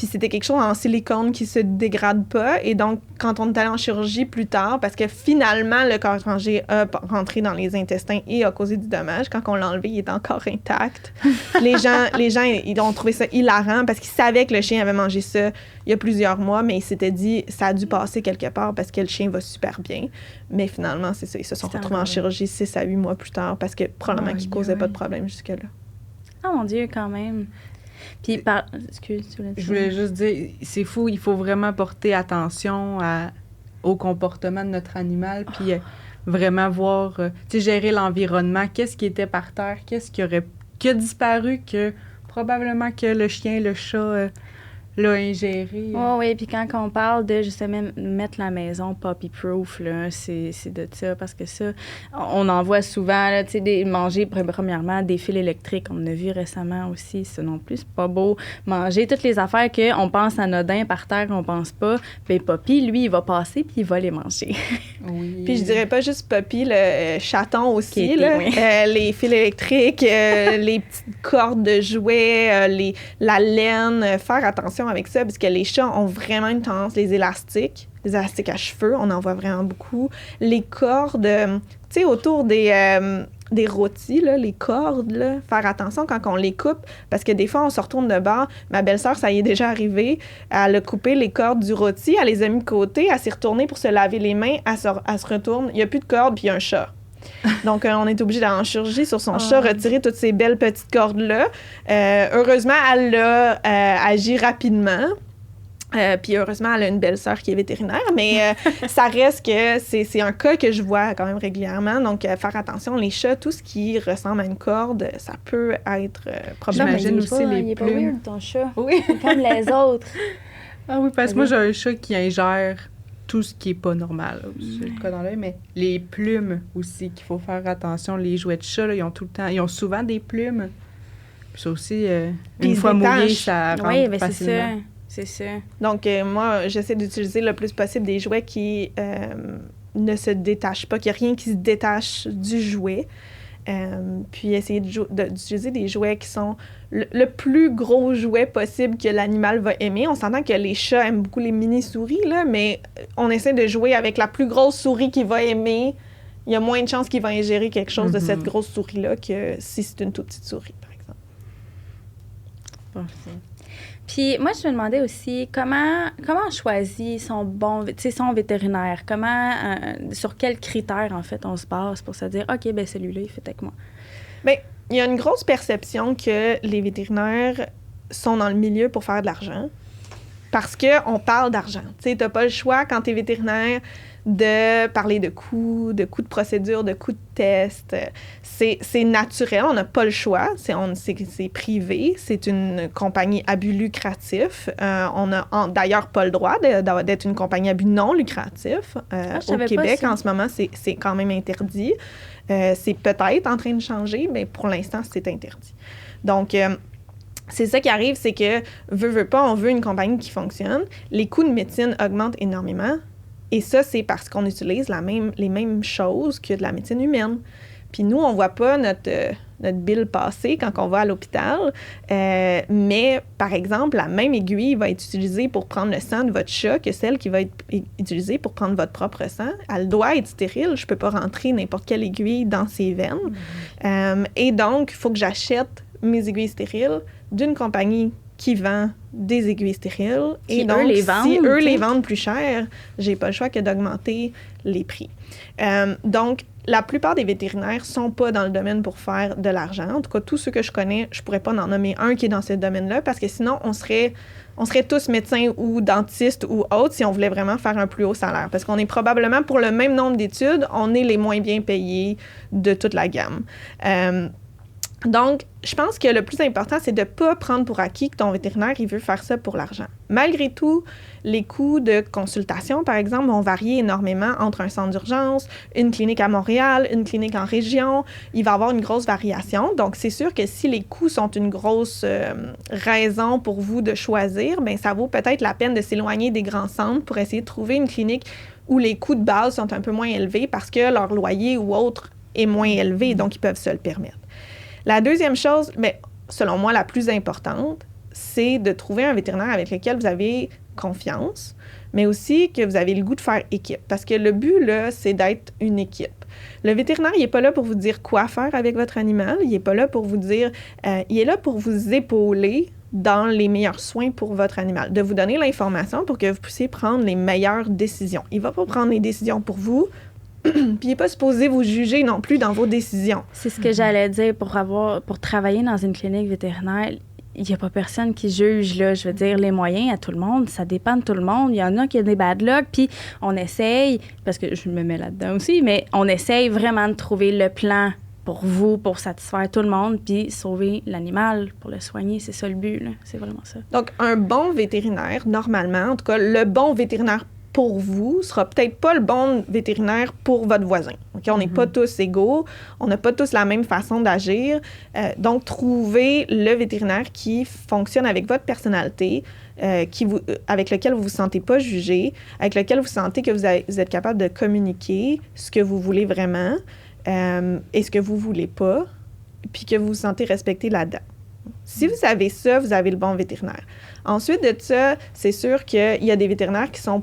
Puis c'était quelque chose en silicone qui se dégrade pas. Et donc, quand on est allé en chirurgie plus tard, parce que finalement, le corps étranger a rentré dans les intestins et a causé du dommage, quand on l'a enlevé, il était encore intact. Les gens, ils ont trouvé ça hilarant parce qu'ils savaient que le chien avait mangé ça il y a plusieurs mois, mais ils s'étaient dit, ça a dû passer quelque part parce que le chien va super bien. Mais finalement, c'est ça. Ils se sont retrouvés en chirurgie 6 à 8 mois plus tard parce que probablement qu'ils causaient pas de problème jusque-là. Ah mon Dieu, quand même. Puis, excuse, tu voulais dire. Je voulais juste dire, c'est fou, il faut vraiment porter attention au comportement de notre animal, puis vraiment voir, tu sais, gérer l'environnement, qu'est-ce qui était par terre, qu'est-ce qui a disparu, que probablement que le chien, le chat l'a ingéré. Oui, puis quand on parle de justement mettre la maison puppy-proof, là, c'est de ça, parce que ça, on en voit souvent, là, tu sais, manger premièrement des fils électriques, on a vu récemment aussi, ça non plus, c'est pas beau, manger toutes les affaires qu'on pense anodin par terre, qu'on pense pas, bien Puppy, lui, il va passer puis il va les manger. Oui. Puis je dirais pas juste Puppy, le chaton aussi, là, oui. les fils électriques, les petites cordes de jouets, la laine, faire attention avec ça, parce que les chats ont vraiment une tendance, les élastiques à cheveux, on en voit vraiment beaucoup. Les cordes, tu sais, autour des rôtis, là, les cordes, là, faire attention quand on les coupe, parce que des fois, on se retourne de bord. Ma belle-sœur, ça y est déjà arrivé, elle a coupé les cordes du rôti, elle les a mis de côté, elle s'est retournée pour se laver les mains, elle se retourne, il n'y a plus de cordes, puis il y a un chat. Donc, on est obligé d'aller en chirurgie sur son chat, retirer toutes ces belles petites cordes-là. Heureusement, elle a agi rapidement. Puis heureusement, elle a une belle-sœur qui est vétérinaire, mais ça reste que c'est un cas que je vois quand même régulièrement. Donc, faire attention, les chats, tout ce qui ressemble à une corde, ça peut être problématique. J'imagine aussi les plumes. Il est pas weird, ton chat. Oui. Comme les autres. Ah oui, parce que moi, j'ai un chat qui ingère tout ce qui est pas normal. C'est le cas dans l'œil, mais les plumes aussi, qu'il faut faire attention. Les jouets de chat, là, ils ont souvent des plumes. Puis ça aussi, une fois mouillé, ça rentre facilement. C'est ça. Donc, moi, j'essaie d'utiliser le plus possible des jouets qui ne se détachent pas, qu'il n'y a rien qui se détache du jouet. Puis essayer d'utiliser des jouets qui sont le plus gros jouet possible que l'animal va aimer. On s'entend que les chats aiment beaucoup les mini-souris, là, mais on essaie de jouer avec la plus grosse souris qu'il va aimer. Il y a moins de chances qu'il va ingérer quelque chose de cette grosse souris-là que si c'est une toute petite souris, par exemple. Parfait. Puis moi, je me demandais aussi comment on choisit son vétérinaire? Sur quels critères, en fait, on se base pour se dire, OK, ben celui-là, il fait avec moi? Bien, il y a une grosse perception que les vétérinaires sont dans le milieu pour faire de l'argent parce qu'on parle d'argent. Tu sais, t'as pas le choix, quand t'es vétérinaire, de parler de coûts de procédure, de coûts de test. C'est naturel, on n'a pas le choix. C'est privé, c'est une compagnie à but lucratif. On n'a d'ailleurs pas le droit d'être une compagnie à but non lucratif. Au Québec, en ce moment, c'est quand même interdit. C'est peut-être en train de changer, mais pour l'instant, c'est interdit. Donc, c'est ça qui arrive, c'est que, veut pas, on veut une compagnie qui fonctionne. Les coûts de médecine augmentent énormément. Et ça, c'est parce qu'on utilise les mêmes choses que de la médecine humaine. Puis nous, on voit pas notre bill passer quand on va à l'hôpital. Mais, par exemple, la même aiguille va être utilisée pour prendre le sang de votre chat que celle qui va être utilisée pour prendre votre propre sang. Elle doit être stérile. Je peux pas rentrer n'importe quelle aiguille dans ses veines. Et donc, il faut que j'achète mes aiguilles stériles d'une compagnie qui vend des aiguilles stériles. Et donc, si eux les vendent plus cher, j'ai pas le choix que d'augmenter les prix. Donc, la plupart des vétérinaires sont pas dans le domaine pour faire de l'argent. En tout cas, tous ceux que je connais, je pourrais pas en nommer un qui est dans ce domaine-là parce que sinon, on serait tous médecins ou dentistes ou autres si on voulait vraiment faire un plus haut salaire. Parce qu'on est probablement, pour le même nombre d'études, on est les moins bien payés de toute la gamme. Donc, je pense que le plus important, c'est de ne pas prendre pour acquis que ton vétérinaire, il veut faire ça pour l'argent. Malgré tout, les coûts de consultation, par exemple, vont varier énormément entre un centre d'urgence, une clinique à Montréal, une clinique en région. Il va y avoir une grosse variation. Donc, c'est sûr que si les coûts sont une grosse raison pour vous de choisir, bien, ça vaut peut-être la peine de s'éloigner des grands centres pour essayer de trouver une clinique où les coûts de base sont un peu moins élevés parce que leur loyer ou autre est moins élevé, donc ils peuvent se le permettre. La deuxième chose, mais selon moi la plus importante, c'est de trouver un vétérinaire avec lequel vous avez confiance, mais aussi que vous avez le goût de faire équipe. Parce que le but, là, c'est d'être une équipe. Le vétérinaire, il n'est pas là pour vous dire quoi faire avec votre animal. Il n'est pas là pour vous dire... il est là pour vous épauler dans les meilleurs soins pour votre animal, de vous donner l'information pour que vous puissiez prendre les meilleures décisions. Il ne va pas prendre les décisions pour vous, puis il n'est pas supposé vous juger non plus dans vos décisions. C'est ce que j'allais dire. Pour travailler dans une clinique vétérinaire, il n'y a pas personne qui juge, là. Je veux dire, les moyens à tout le monde, ça dépend de tout le monde. Il y en a qui ont des bad luck, puis on essaye, parce que je me mets là-dedans aussi, mais on essaye vraiment de trouver le plan pour vous, pour satisfaire tout le monde, puis sauver l'animal, pour le soigner. C'est ça le but, là. C'est vraiment ça. Donc, un bon vétérinaire, normalement, en tout cas, le bon vétérinaire pour vous sera peut-être pas le bon vétérinaire pour votre voisin. Okay? On n'est pas tous égaux, on n'a pas tous la même façon d'agir. Donc, trouvez le vétérinaire qui fonctionne avec votre personnalité, avec lequel vous ne vous sentez pas jugé, avec lequel vous sentez que vous êtes capable de communiquer ce que vous voulez vraiment et ce que vous ne voulez pas, puis que vous vous sentez respecté là-dedans. Si vous avez ça, vous avez le bon vétérinaire. Ensuite de ça, c'est sûr qu'il y a des vétérinaires qui sont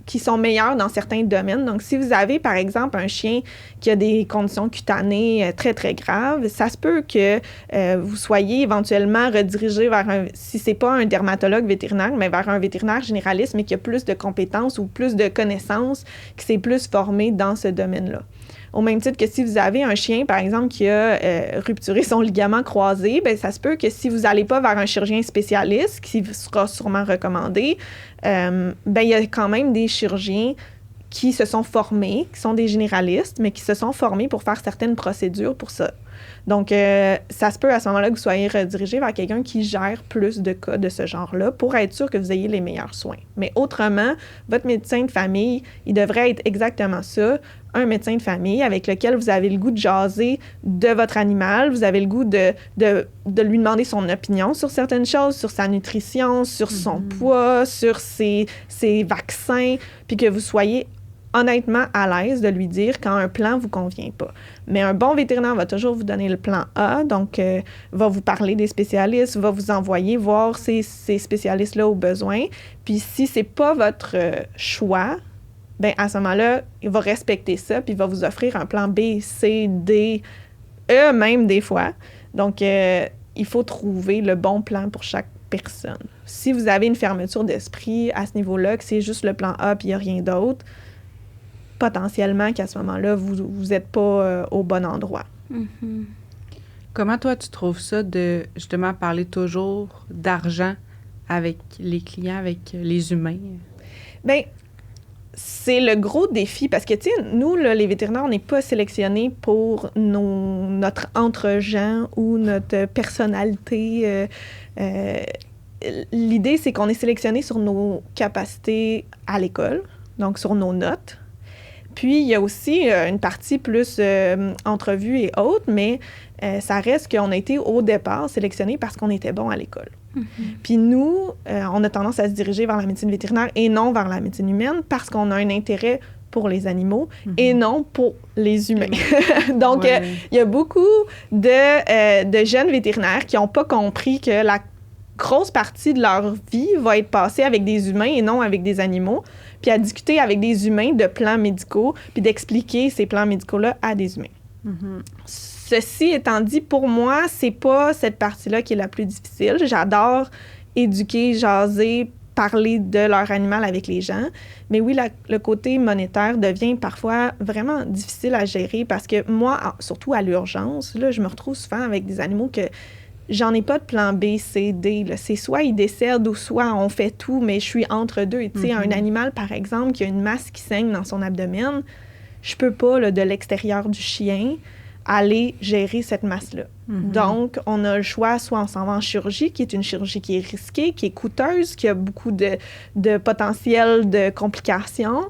qui sont meilleurs dans certains domaines. Donc, si vous avez, par exemple, un chien qui a des conditions cutanées très, très graves, ça se peut que vous soyez éventuellement redirigé vers si c'est pas un dermatologue vétérinaire, mais vers un vétérinaire généraliste, mais qui a plus de compétences ou plus de connaissances, qui s'est plus formé dans ce domaine-là. Au même titre que si vous avez un chien, par exemple, qui a rupturé son ligament croisé, bien, ça se peut que si vous n'allez pas vers un chirurgien spécialiste, qui sera sûrement recommandé, bien, il y a quand même des chirurgiens qui se sont formés, qui sont des généralistes, mais qui se sont formés pour faire certaines procédures pour ça. Donc, ça se peut à ce moment-là que vous soyez redirigé vers quelqu'un qui gère plus de cas de ce genre-là pour être sûr que vous ayez les meilleurs soins. Mais autrement, votre médecin de famille, il devrait être exactement ça, un médecin de famille avec lequel vous avez le goût de jaser de votre animal, vous avez le goût de lui demander son opinion sur certaines choses, sur sa nutrition, sur son poids, sur ses vaccins, puis que vous soyez honnêtement à l'aise de lui dire quand un plan ne vous convient pas. Mais un bon vétérinaire va toujours vous donner le plan A, donc va vous parler des spécialistes, va vous envoyer voir ces spécialistes-là au besoin. Puis si c'est pas votre choix, bien à ce moment-là, il va respecter ça, puis il va vous offrir un plan B, C, D, E même des fois. Donc, il faut trouver le bon plan pour chaque personne. Si vous avez une fermeture d'esprit à ce niveau-là, que c'est juste le plan A puis il n'y a rien d'autre, potentiellement qu'à ce moment-là, vous n'êtes pas au bon endroit. Mm-hmm. Comment toi, tu trouves ça de, justement, parler toujours d'argent avec les clients, avec les humains? Bien, c'est le gros défi parce que, tu sais, nous, là, les vétérinaires, on n'est pas sélectionnés pour notre entre-gens ou notre personnalité. L'idée, c'est qu'on est sélectionné sur nos capacités à l'école, donc sur nos notes. Puis, il y a aussi une partie plus entrevue et autres, mais ça reste qu'on a été au départ sélectionnés parce qu'on était bon à l'école. Mm-hmm. Puis nous, on a tendance à se diriger vers la médecine vétérinaire et non vers la médecine humaine parce qu'on a un intérêt pour les animaux et non pour les humains. Donc, il y a beaucoup de jeunes vétérinaires qui n'ont pas compris que la grosse partie de leur vie va être passée avec des humains et non avec des animaux, puis à discuter avec des humains de plans médicaux, puis d'expliquer ces plans médicaux-là à des humains. Mm-hmm. Ceci étant dit, pour moi, c'est pas cette partie-là qui est la plus difficile. J'adore éduquer, jaser, parler de leur animal avec les gens. Mais oui, le côté monétaire devient parfois vraiment difficile à gérer parce que moi, surtout à l'urgence, là, je me retrouve souvent avec des animaux que j'en ai pas de plan B, C, D. Là. C'est soit ils décèdent ou soit on fait tout, mais je suis entre deux. Tu sais, un animal, par exemple, qui a une masse qui saigne dans son abdomen, je peux pas, là, de l'extérieur du chien, aller gérer cette masse-là. Mm-hmm. Donc, on a le choix, soit on s'en va en chirurgie, qui est une chirurgie qui est risquée, qui est coûteuse, qui a beaucoup de potentiel de complications,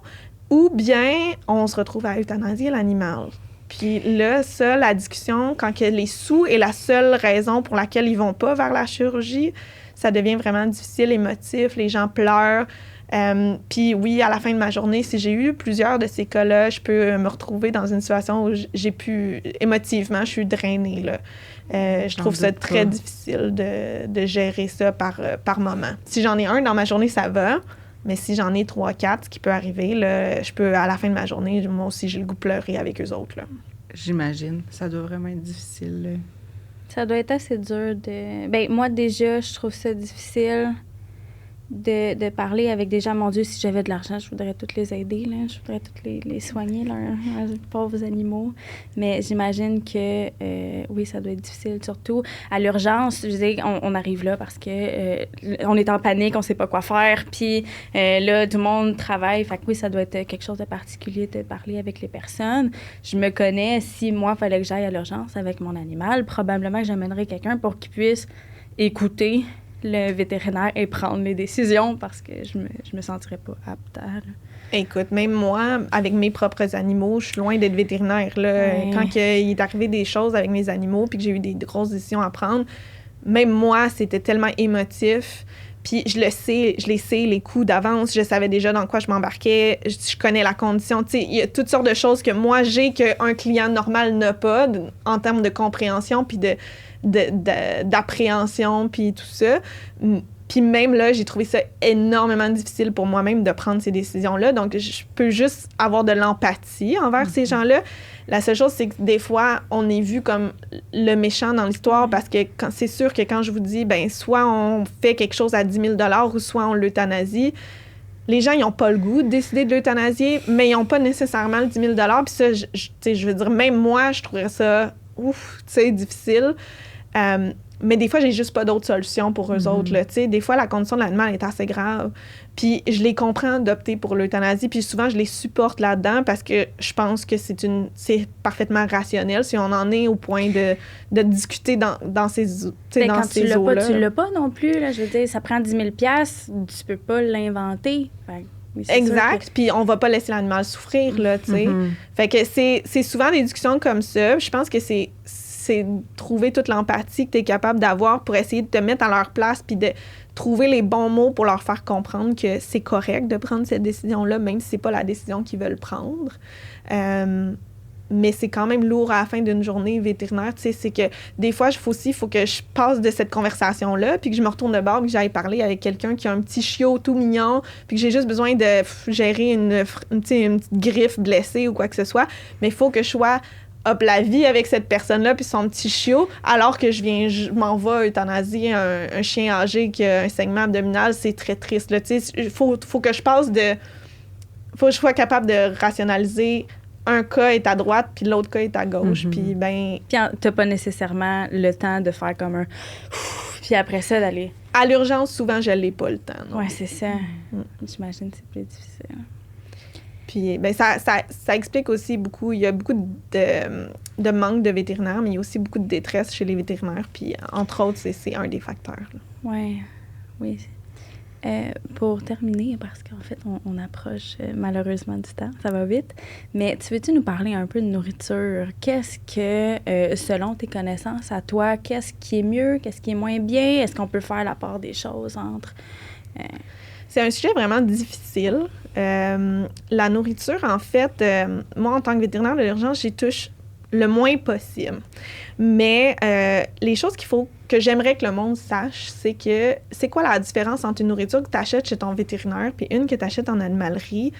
ou bien on se retrouve à euthanasier l'animal. Puis là, ça, la discussion, quand que les sous est la seule raison pour laquelle ils vont pas vers la chirurgie, ça devient vraiment difficile, émotif, les gens pleurent. Puis oui, à la fin de ma journée, si j'ai eu plusieurs de ces cas-là, je peux me retrouver dans une situation où j'ai pu, émotivement, je suis drainée, là. Je trouve ça très difficile de gérer ça par moment. Si j'en ai un dans ma journée, ça va. Mais si j'en ai 3-4, ce qui peut arriver, là, je peux, à la fin de ma journée, moi aussi, j'ai le goût de pleurer avec eux autres, là. J'imagine. Ça doit vraiment être difficile, là. Ça doit être assez dur de... Ben moi, déjà, je trouve ça difficile de parler avec des gens. Mon Dieu, si j'avais de l'argent, je voudrais toutes les aider, là. Je voudrais toutes les soigner, leurs pauvres animaux. Mais j'imagine que, oui, ça doit être difficile, surtout à l'urgence. Je veux dire, on arrive là parce que on est en panique, on sait pas quoi faire. Puis là, tout le monde travaille. Fait que oui, ça doit être quelque chose de particulier de parler avec les personnes. Je me connais. Si moi, il fallait que j'aille à l'urgence avec mon animal, probablement que j'amènerais quelqu'un pour qu'il puisse écouter le vétérinaire et prendre les décisions parce que je me sentirais pas apte à... Écoute, même moi, avec mes propres animaux, je suis loin d'être vétérinaire, là. Ouais. Quand il est arrivé des choses avec mes animaux puis que j'ai eu des grosses décisions à prendre, même moi, c'était tellement émotif. Puis je les sais, les coups d'avance. Je savais déjà dans quoi je m'embarquais. Je connais la condition. Tu sais, il y a toutes sortes de choses que moi, j'ai qu'un client normal n'a pas en termes de compréhension puis d'appréhension puis tout ça. Puis même là, j'ai trouvé ça énormément difficile pour moi-même de prendre ces décisions-là. Donc, je peux juste avoir de l'empathie envers ces gens-là. La seule chose, c'est que des fois, on est vu comme le méchant dans l'histoire parce que c'est sûr que quand je vous dis, ben soit on fait quelque chose à 10 000 $ ou soit on l'euthanasie, les gens, ils n'ont pas le goût de décider de l'euthanasier, mais ils n'ont pas nécessairement le 10 000 $. Puis ça, je veux dire, même moi, je trouverais ça, difficile. Mais des fois, j'ai juste pas d'autre solution pour eux autres, là, tu sais. Des fois, la condition de l'animal est assez grave. Puis je les comprends d'opter pour l'euthanasie, puis souvent, je les supporte là-dedans parce que je pense que c'est parfaitement rationnel si on en est au point de discuter dans ces eaux-là. Quand tu l'as pas non plus, là, je veux dire, ça prend 10 000 $, tu peux pas l'inventer. Fait, oui, exact, puis on va pas laisser l'animal souffrir, là, tu sais. Fait que c'est souvent des discussions comme ça. Je pense que c'est trouver toute l'empathie que tu es capable d'avoir pour essayer de te mettre à leur place puis de trouver les bons mots pour leur faire comprendre que c'est correct de prendre cette décision-là, même si c'est pas la décision qu'ils veulent prendre. Mais c'est quand même lourd à la fin d'une journée vétérinaire. Tu sais, c'est que des fois, il faut que je passe de cette conversation-là puis que je me retourne de bord puis que j'aille parler avec quelqu'un qui a un petit chiot tout mignon puis que j'ai juste besoin de gérer une petite griffe blessée ou quoi que ce soit. Mais il faut que je sois la vie avec cette personne-là puis son petit chiot, alors que je m'en vais euthanasier un chien âgé qui a un saignement abdominal, c'est très triste. Il faut que je passe faut que je sois capable de rationaliser un cas est à droite puis l'autre cas est à gauche. Puis t'as pas nécessairement le temps de faire comme un... Puis après ça, d'aller... À l'urgence, souvent, je l'ai pas le temps. Ouais, c'est ça. J'imagine que c'est plus difficile. Puis ça explique aussi beaucoup, il y a beaucoup de manque de vétérinaires, mais il y a aussi beaucoup de détresse chez les vétérinaires. Puis entre autres, c'est un des facteurs. Oui. Pour terminer, parce qu'en fait, on approche malheureusement du temps, ça va vite, mais veux-tu nous parler un peu de nourriture? Qu'est-ce que, selon tes connaissances à toi, qu'est-ce qui est mieux, qu'est-ce qui est moins bien? Est-ce qu'on peut faire la part des choses entre... C'est un sujet vraiment difficile. La nourriture, en fait, moi, en tant que vétérinaire de l'urgence, j'y touche le moins possible. Mais les choses que j'aimerais que le monde sache, c'est quoi la différence entre une nourriture que tu achètes chez ton vétérinaire puis une que tu achètes en animalerie?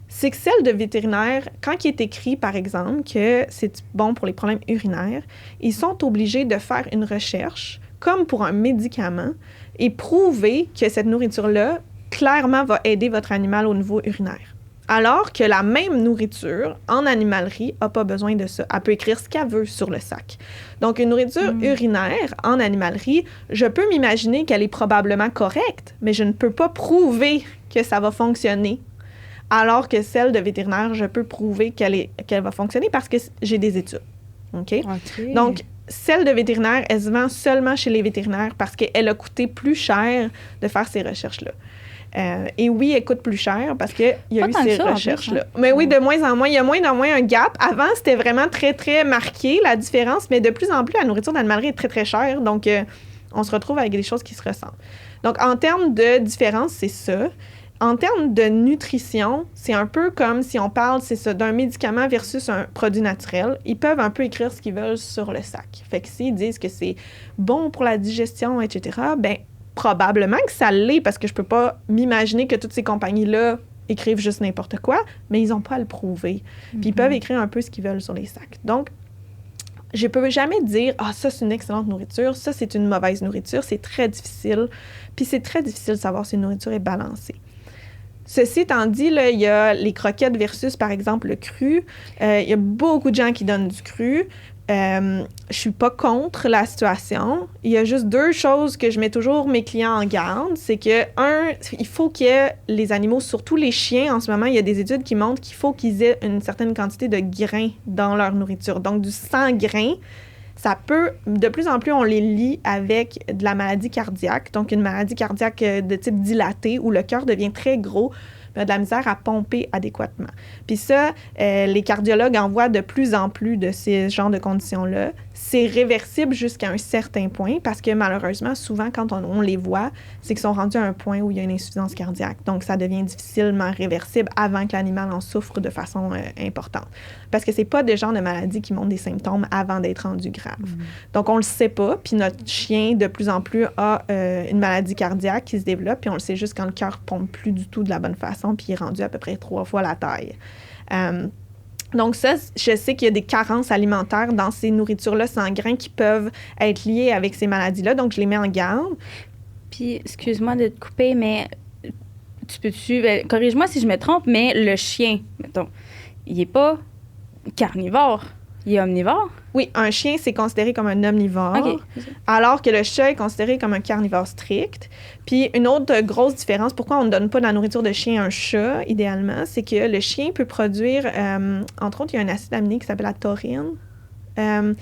C'est que celle de vétérinaire, quand il est écrit, par exemple, que c'est bon pour les problèmes urinaires, ils sont obligés de faire une recherche, comme pour un médicament, et prouver que cette nourriture-là, clairement, va aider votre animal au niveau urinaire. Alors que la même nourriture, en animalerie, n'a pas besoin de ça. Elle peut écrire ce qu'elle veut sur le sac. Donc, une nourriture urinaire, en animalerie, je peux m'imaginer qu'elle est probablement correcte, mais je ne peux pas prouver que ça va fonctionner. Alors que celle de vétérinaire, je peux prouver qu'elle va fonctionner parce que j'ai des études. OK? Donc, celle de vétérinaire, elle se vend seulement chez les vétérinaires parce qu'elle a coûté plus cher de faire ces recherches-là. Et oui, elle coûte plus cher parce qu'il y a eu ces recherches-là. Mais oui, de moins en moins. Il y a moins en moins un gap. Avant, c'était vraiment très, très marqué, la différence. Mais de plus en plus, la nourriture d'animalerie est très, très chère. Donc, on se retrouve avec des choses qui se ressemblent. Donc, en termes de différence, c'est ça. en termes de nutrition, c'est un peu comme si on parle, c'est ça, d'un médicament versus un produit naturel. Ils peuvent un peu écrire ce qu'ils veulent sur le sac. Fait que s'ils disent que c'est bon pour la digestion, etc., ben probablement que ça l'est, parce que je peux pas m'imaginer que toutes ces compagnies-là écrivent juste n'importe quoi, mais ils n'ont pas à le prouver. Puis ils peuvent écrire un peu ce qu'ils veulent sur les sacs. Donc, je peux jamais dire « Ah, ça, c'est une excellente nourriture. Ça, c'est une mauvaise nourriture. » C'est très difficile. Puis c'est très difficile de savoir si une nourriture est balancée. Ceci étant dit, là, il y a les croquettes versus, par exemple, le cru. Il y a beaucoup de gens qui donnent du cru. Je suis pas contre la situation. Il y a juste 2 choses que je mets toujours mes clients en garde. C'est que, il faut que les animaux, surtout les chiens, en ce moment, il y a des études qui montrent qu'il faut qu'ils aient une certaine quantité de grains dans leur nourriture. Donc, du 100 grains, ça peut, de plus en plus, on les lie avec de la maladie cardiaque. Donc, une maladie cardiaque de type dilaté où le cœur devient très gros, de la misère à pomper adéquatement. Puis ça, les cardiologues en voient de plus en plus de ces genres de conditions-là. C'est réversible jusqu'à un certain point parce que malheureusement, souvent, quand on les voit, c'est qu'ils sont rendus à un point où il y a une insuffisance cardiaque. Donc, ça devient difficilement réversible avant que l'animal en souffre de façon importante. Parce que c'est pas des genres de maladies qui montrent des symptômes avant d'être rendus graves. Donc, on le sait pas. Puis notre chien, de plus en plus, a une maladie cardiaque qui se développe. Puis on le sait juste quand le cœur pompe plus du tout de la bonne façon puis il est rendu à peu près 3 fois la taille. Donc ça, je sais qu'il y a des carences alimentaires dans ces nourritures-là sans grains qui peuvent être liées avec ces maladies-là. Donc, je les mets en garde. Puis, excuse-moi de te couper, mais corrige-moi si je me trompe, mais le chien, mettons, il n'est pas carnivore, il est omnivore? Oui, un chien, c'est considéré comme un omnivore, okay. Alors que le chat est considéré comme un carnivore strict. Puis une autre grosse différence, pourquoi on ne donne pas de la nourriture de chien à un chat, idéalement, c'est que le chien peut produire, entre autres, il y a un acide aminé qui s'appelle la taurine. Je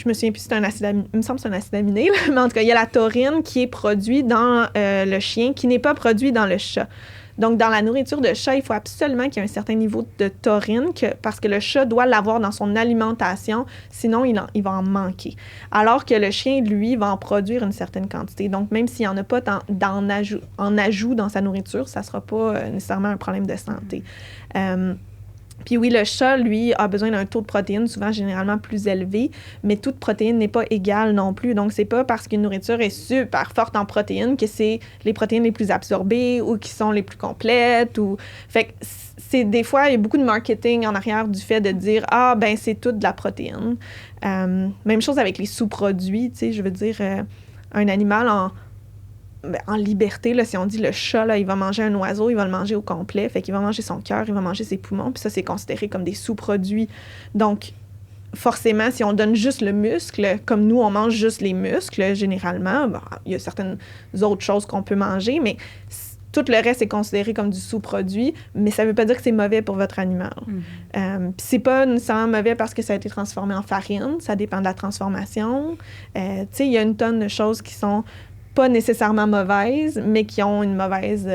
me souviens plus si c'est un acide aminé, il me semble que c'est un acide aminé, là, mais en tout cas, il y a la taurine qui est produite dans le chien, qui n'est pas produite dans le chat. Donc, dans la nourriture de chat, il faut absolument qu'il y ait un certain niveau de taurine parce que le chat doit l'avoir dans son alimentation, sinon il va en manquer. Alors que le chien, lui, va en produire une certaine quantité. Donc, même s'il n'y en a pas en ajout dans sa nourriture, ça ne sera pas nécessairement un problème de santé. Puis oui, le chat, lui, a besoin d'un taux de protéines souvent généralement plus élevé, mais toute protéine n'est pas égale non plus. Donc, c'est pas parce qu'une nourriture est super forte en protéines que c'est les protéines les plus absorbées ou qui sont les plus complètes. Fait que c'est des fois, il y a beaucoup de marketing en arrière du fait de dire « Ah, ben c'est tout de la protéine ». Même chose avec les sous-produits, tu sais, je veux dire, un animal en liberté, là, si on dit le chat, là, il va manger un oiseau, il va le manger au complet, fait qu'il va manger son cœur, il va manger ses poumons, puis ça, c'est considéré comme des sous-produits. Donc, forcément, si on donne juste le muscle, comme nous, on mange juste les muscles, généralement, bon, il y a certaines autres choses qu'on peut manger, mais tout le reste est considéré comme du sous-produit, mais ça ne veut pas dire que c'est mauvais pour votre animal. Puis c'est pas nécessairement mauvais parce que ça a été transformé en farine, ça dépend de la transformation. Tu sais, il y a une tonne de choses qui sont pas nécessairement mauvaises, mais qui ont une mauvaise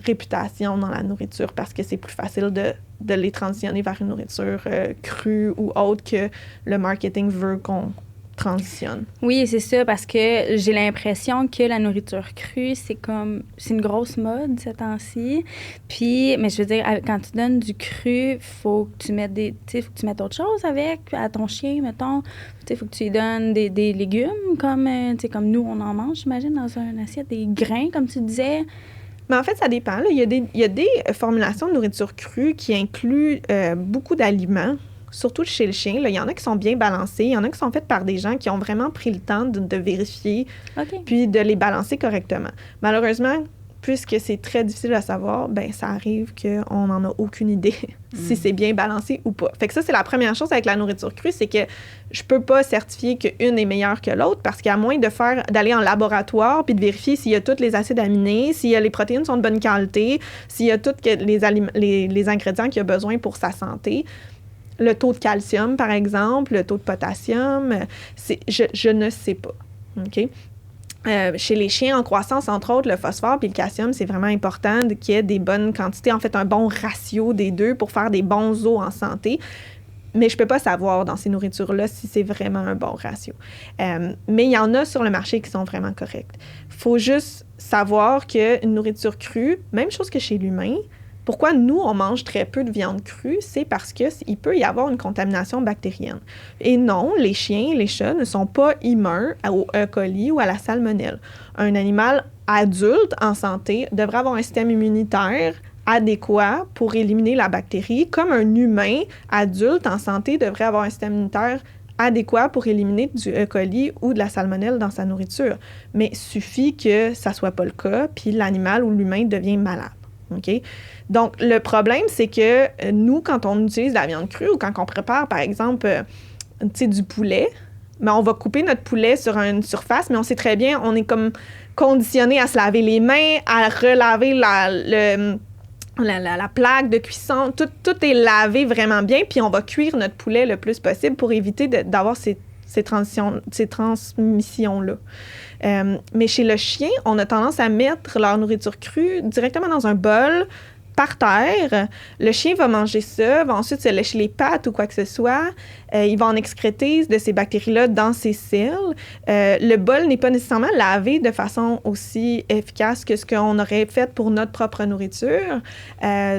réputation dans la nourriture parce que c'est plus facile de les transitionner vers une nourriture crue ou autre que le marketing veut qu'on transitionne. Oui, c'est ça, parce que j'ai l'impression que la nourriture crue, c'est une grosse mode ces temps-ci. Puis, mais je veux dire, quand tu donnes du cru, faut que tu mettes autre chose avec, à ton chien, mettons. Il faut que tu lui donnes des légumes, comme nous, on en mange, j'imagine, dans une assiette, des grains, comme tu disais. Mais en fait, ça dépend. Là. Il y a des formulations de nourriture crue qui incluent beaucoup d'aliments. Surtout chez le chien, là, il y en a qui sont bien balancés, il y en a qui sont faites par des gens qui ont vraiment pris le temps de vérifier, puis de les balancer correctement. Malheureusement, puisque c'est très difficile à savoir, ben ça arrive qu'on n'en a aucune idée si c'est bien balancé ou pas. Fait que ça, c'est la première chose avec la nourriture crue, c'est que je peux pas certifier qu'une est meilleure que l'autre parce qu'à moins d'aller en laboratoire puis de vérifier s'il y a tous les acides aminés, si les protéines sont de bonne qualité, s'il y a tous les ingrédients qu'il y a besoin pour sa santé. Le taux de calcium, par exemple, le taux de potassium, je ne sais pas. OK? Chez les chiens en croissance, entre autres, le phosphore puis le calcium, c'est vraiment important qu'il y ait des bonnes quantités, en fait, un bon ratio des deux pour faire des bons os en santé. Mais je peux pas savoir dans ces nourritures-là si c'est vraiment un bon ratio. Mais il y en a sur le marché qui sont vraiment correctes. Il faut juste savoir qu'une nourriture crue, même chose que chez l'humain, pourquoi nous, on mange très peu de viande crue, c'est parce qu'il peut y avoir une contamination bactérienne. Et non, les chiens, les chats ne sont pas immuns au E. coli ou à la salmonelle. Un animal adulte en santé devrait avoir un système immunitaire adéquat pour éliminer la bactérie, comme un humain adulte en santé devrait avoir un système immunitaire adéquat pour éliminer du E. coli ou de la salmonelle dans sa nourriture. Mais il suffit que ça soit pas le cas, puis l'animal ou l'humain devient malade. OK? Donc, le problème, c'est que nous, quand on utilise la viande crue ou quand on prépare, par exemple, du poulet, on va couper notre poulet sur une surface, mais on sait très bien, on est comme conditionné à se laver les mains, à relaver la plaque de cuisson. Tout est lavé vraiment bien, puis on va cuire notre poulet le plus possible pour éviter d'avoir ces transmissions-là. Mais chez le chien, on a tendance à mettre leur nourriture crue directement dans un bol, par terre. Le chien va manger ça, va ensuite se lécher les pattes ou quoi que ce soit. Il va en excréter de ces bactéries-là dans ses selles. Le bol n'est pas nécessairement lavé de façon aussi efficace que ce qu'on aurait fait pour notre propre nourriture.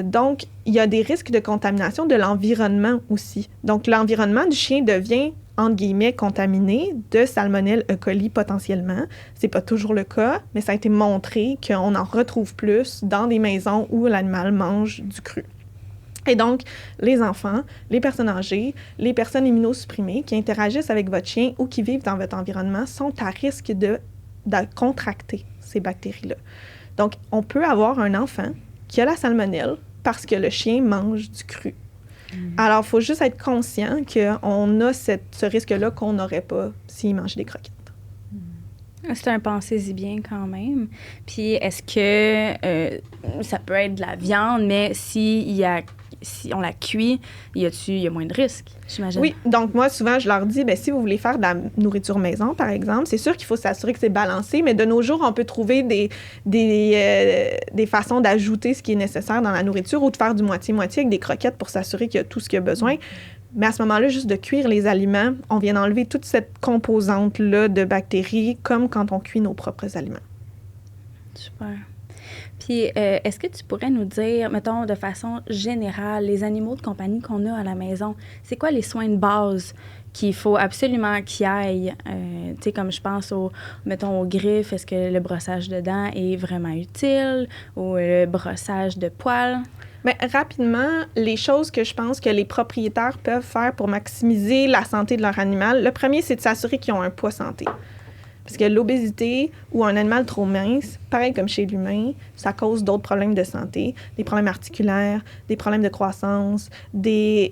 Donc, il y a des risques de contamination de l'environnement aussi. Donc, l'environnement du chien devient entre guillemets, contaminé de salmonelle E. coli potentiellement. C'est pas toujours le cas, mais ça a été montré qu'on en retrouve plus dans des maisons où l'animal mange du cru. Et donc, les enfants, les personnes âgées, les personnes immunosupprimées qui interagissent avec votre chien ou qui vivent dans votre environnement sont à risque de contracter ces bactéries-là. Donc, on peut avoir un enfant qui a la salmonelle parce que le chien mange du cru. Alors, il faut juste être conscient qu'on a ce risque-là qu'on n'aurait pas s'il mangeait des croquettes. C'est un pensez-y bien quand même. Puis, est-ce que ça peut être de la viande, mais si on la cuit, il y a moins de risques, j'imagine? Oui, donc moi, souvent, je leur dis, si vous voulez faire de la nourriture maison, par exemple, c'est sûr qu'il faut s'assurer que c'est balancé, mais de nos jours, on peut trouver des façons d'ajouter ce qui est nécessaire dans la nourriture ou de faire du moitié-moitié avec des croquettes pour s'assurer qu'il y a tout ce qu'il y a besoin. Mais à ce moment-là, juste de cuire les aliments, on vient d'enlever toute cette composante-là de bactéries, comme quand on cuit nos propres aliments. Super. Puis, est-ce que tu pourrais nous dire, mettons, de façon générale, les animaux de compagnie qu'on a à la maison, c'est quoi les soins de base qu'il faut absolument qu'ils aillent? Tu sais, comme je pense aux griffes, est-ce que le brossage de dents est vraiment utile? Ou le brossage de poils? Bien, rapidement, les choses que je pense que les propriétaires peuvent faire pour maximiser la santé de leur animal, le premier, c'est de s'assurer qu'ils ont un poids santé. Parce que l'obésité ou un animal trop mince, pareil comme chez l'humain, ça cause d'autres problèmes de santé, des problèmes articulaires, des problèmes de croissance, des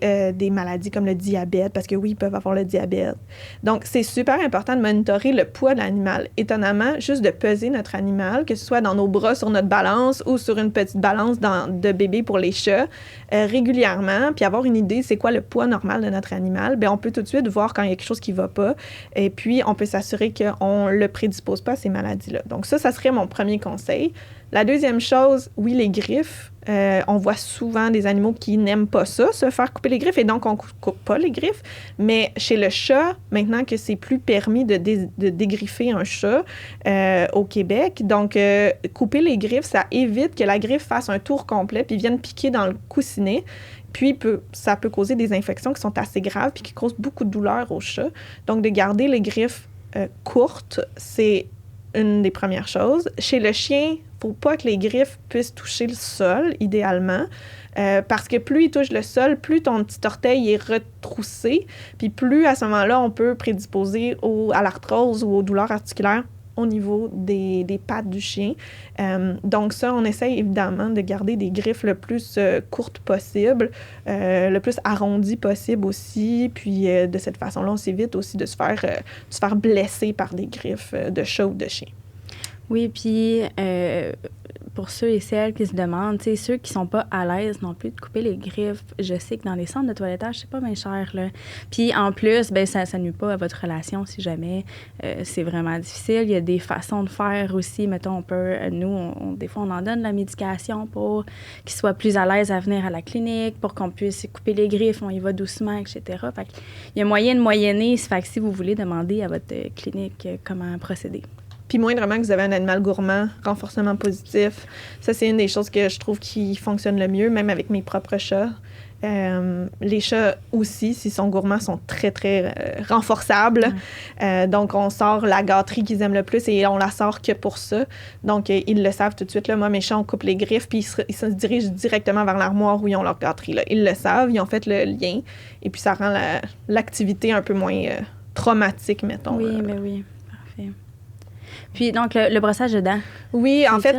maladies comme le diabète, parce que oui, ils peuvent avoir le diabète. Donc, c'est super important de monitorer le poids de l'animal. Étonnamment, juste de peser notre animal, que ce soit dans nos bras sur notre balance ou sur une petite balance de bébé pour les chats, régulièrement, puis avoir une idée c'est quoi le poids normal de notre animal, bien, on peut tout de suite voir quand il y a quelque chose qui ne va pas, et puis on peut s'assurer qu'on le prédispose pas à ces maladies-là. Donc ça serait mon premier conseil. La deuxième chose, oui, les griffes. On voit souvent des animaux qui n'aiment pas ça, se faire couper les griffes, et donc on coupe pas les griffes. Mais chez le chat, maintenant que c'est plus permis de dégriffer un chat au Québec, donc couper les griffes, ça évite que la griffe fasse un tour complet puis vienne piquer dans le coussinet. Puis, ça peut causer des infections qui sont assez graves puis qui causent beaucoup de douleur au chat. Donc, de garder les griffes courtes, c'est une des premières choses. Chez le chien, il ne faut pas que les griffes puissent toucher le sol, idéalement, parce que plus il touche le sol, plus ton petit orteil est retroussé, puis plus, à ce moment-là, on peut prédisposer à l'arthrose ou aux douleurs articulaires au niveau des pattes du chien. Donc ça, on essaye évidemment de garder des griffes le plus courtes possible, le plus arrondies possible aussi, puis de cette façon-là, on s'évite aussi de se faire blesser par des griffes de chat ou de chien. Oui, puis pour ceux et celles qui se demandent, tu sais, ceux qui sont pas à l'aise non plus de couper les griffes, je sais que dans les centres de toilettage, c'est pas bien cher, là. Puis en plus, ben ça nuit pas à votre relation si jamais c'est vraiment difficile. Il y a des façons de faire aussi. Mettons, des fois, on en donne de la médication pour qu'ils soient plus à l'aise à venir à la clinique, pour qu'on puisse couper les griffes, on y va doucement, etc. Fait qu'il y a moyen de moyenner. Fait que si vous voulez demander à votre clinique comment procéder. Puis moindrement que vous avez un animal gourmand, renforcement positif, ça, c'est une des choses que je trouve qui fonctionne le mieux, même avec mes propres chats. Les chats aussi, s'ils sont gourmands, sont très, très renforçables. Donc, on sort la gâterie qu'ils aiment le plus et on la sort que pour ça. Donc, ils le savent tout de suite. Là. Moi, mes chats, on coupe les griffes puis ils se dirigent directement vers l'armoire où ils ont leur gâterie. Là. Ils le savent, ils ont fait le lien. Et puis, ça rend l'activité un peu moins traumatique, mettons. Oui, mais oui, parfait. Puis, donc, le brossage de dents. Oui, en fait,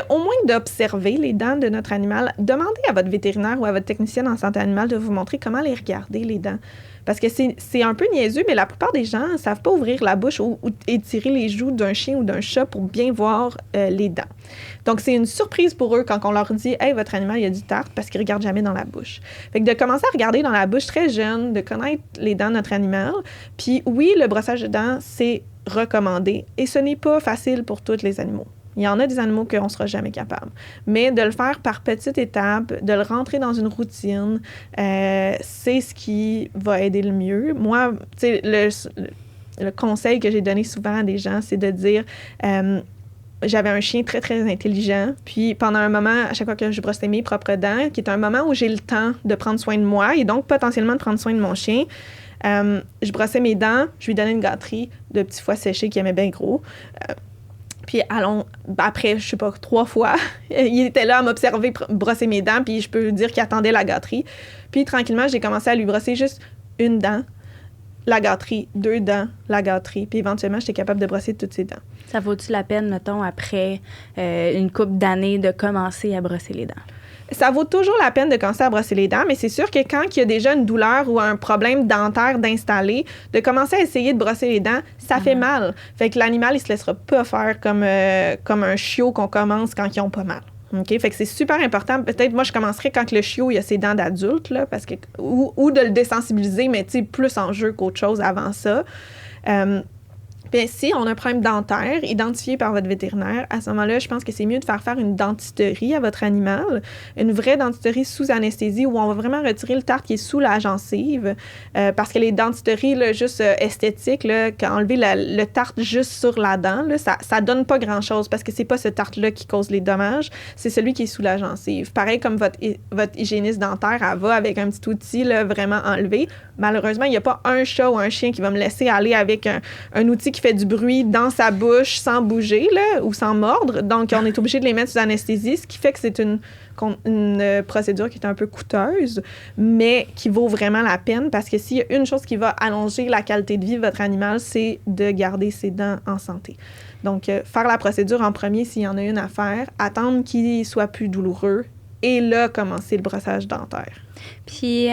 au moins d'observer les dents de notre animal. Demandez à votre vétérinaire ou à votre technicienne en santé animale de vous montrer comment les regarder, les dents. Parce que c'est un peu niaiseux, mais la plupart des gens ne savent pas ouvrir la bouche ou étirer les joues d'un chien ou d'un chat pour bien voir les dents. Donc, c'est une surprise pour eux quand on leur dit « Hey, votre animal, il a du tartre » parce qu'il ne regarde jamais dans la bouche. Fait que de commencer à regarder dans la bouche très jeune, de connaître les dents de notre animal. Puis oui, le brossage de dents, c'est recommandé. Et ce n'est pas facile pour tous les animaux. Il y en a des animaux qu'on ne sera jamais capable. Mais de le faire par petites étapes, de le rentrer dans une routine, c'est ce qui va aider le mieux. Moi, tu sais, le conseil que j'ai donné souvent à des gens, c'est de dire... j'avais un chien très, très intelligent. Puis pendant un moment, à chaque fois que je brossais mes propres dents, qui est un moment où j'ai le temps de prendre soin de moi et donc potentiellement de prendre soin de mon chien, je brossais mes dents, je lui donnais une gâterie de petits foies séchés qu'il aimait bien gros. Puis après, je sais pas, 3 fois, il était là à m'observer brosser mes dents, puis je peux dire qu'il attendait la gâterie. Puis tranquillement, j'ai commencé à lui brosser juste une dent, la gâterie, 2 dents, la gâterie. Puis éventuellement, j'étais capable de brosser toutes ses dents. Ça vaut-tu la peine, mettons, après une couple d'années, de commencer à brosser les dents? Ça vaut toujours la peine de commencer à brosser les dents, mais c'est sûr que quand il y a déjà une douleur ou un problème dentaire d'installer, de commencer à essayer de brosser les dents, ça fait mal. Fait que l'animal, il se laissera pas faire comme un chiot qu'on commence quand ils ont pas mal. OK? Fait que c'est super important. Peut-être, moi, je commencerais quand le chiot, il a ses dents d'adulte, là, parce que, ou de le désensibiliser, mais tu sais, plus en jeu qu'autre chose avant ça. Bien, si on a un problème dentaire identifié par votre vétérinaire, à ce moment-là, je pense que c'est mieux de faire une dentisterie à votre animal, une vraie dentisterie sous anesthésie où on va vraiment retirer le tartre qui est sous la gencive, parce que les dentisteries là, juste esthétiques, là, enlever le tartre juste sur la dent, là, ça donne pas grand-chose parce que c'est pas ce tartre-là qui cause les dommages, c'est celui qui est sous la gencive. Pareil comme votre hygiéniste dentaire, elle va avec un petit outil là, vraiment enlevé. Malheureusement, il n'y a pas un chat ou un chien qui va me laisser aller avec un outil qui fait du bruit dans sa bouche sans bouger là, ou sans mordre. Donc, on est obligé de les mettre sous anesthésie, ce qui fait que c'est une procédure qui est un peu coûteuse, mais qui vaut vraiment la peine parce que s'il y a une chose qui va allonger la qualité de vie de votre animal, c'est de garder ses dents en santé. Donc, faire la procédure en premier s'il y en a une à faire, attendre qu'il soit plus douloureux et là, commencer le brossage dentaire. Puis,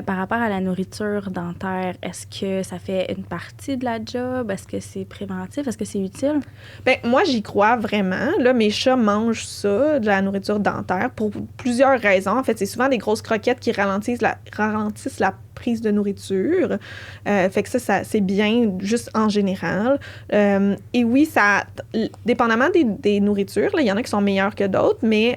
par rapport à la nourriture dentaire, est-ce que ça fait une partie de la job? Est-ce que c'est préventif? Est-ce que c'est utile? Bien, moi, j'y crois vraiment. Là, mes chats mangent ça, de la nourriture dentaire, pour plusieurs raisons. En fait, c'est souvent des grosses croquettes qui ralentissent la prise de nourriture. Fait que ça, c'est bien, juste en général. Et oui, ça, dépendamment des nourritures, il y en a qui sont meilleures que d'autres, mais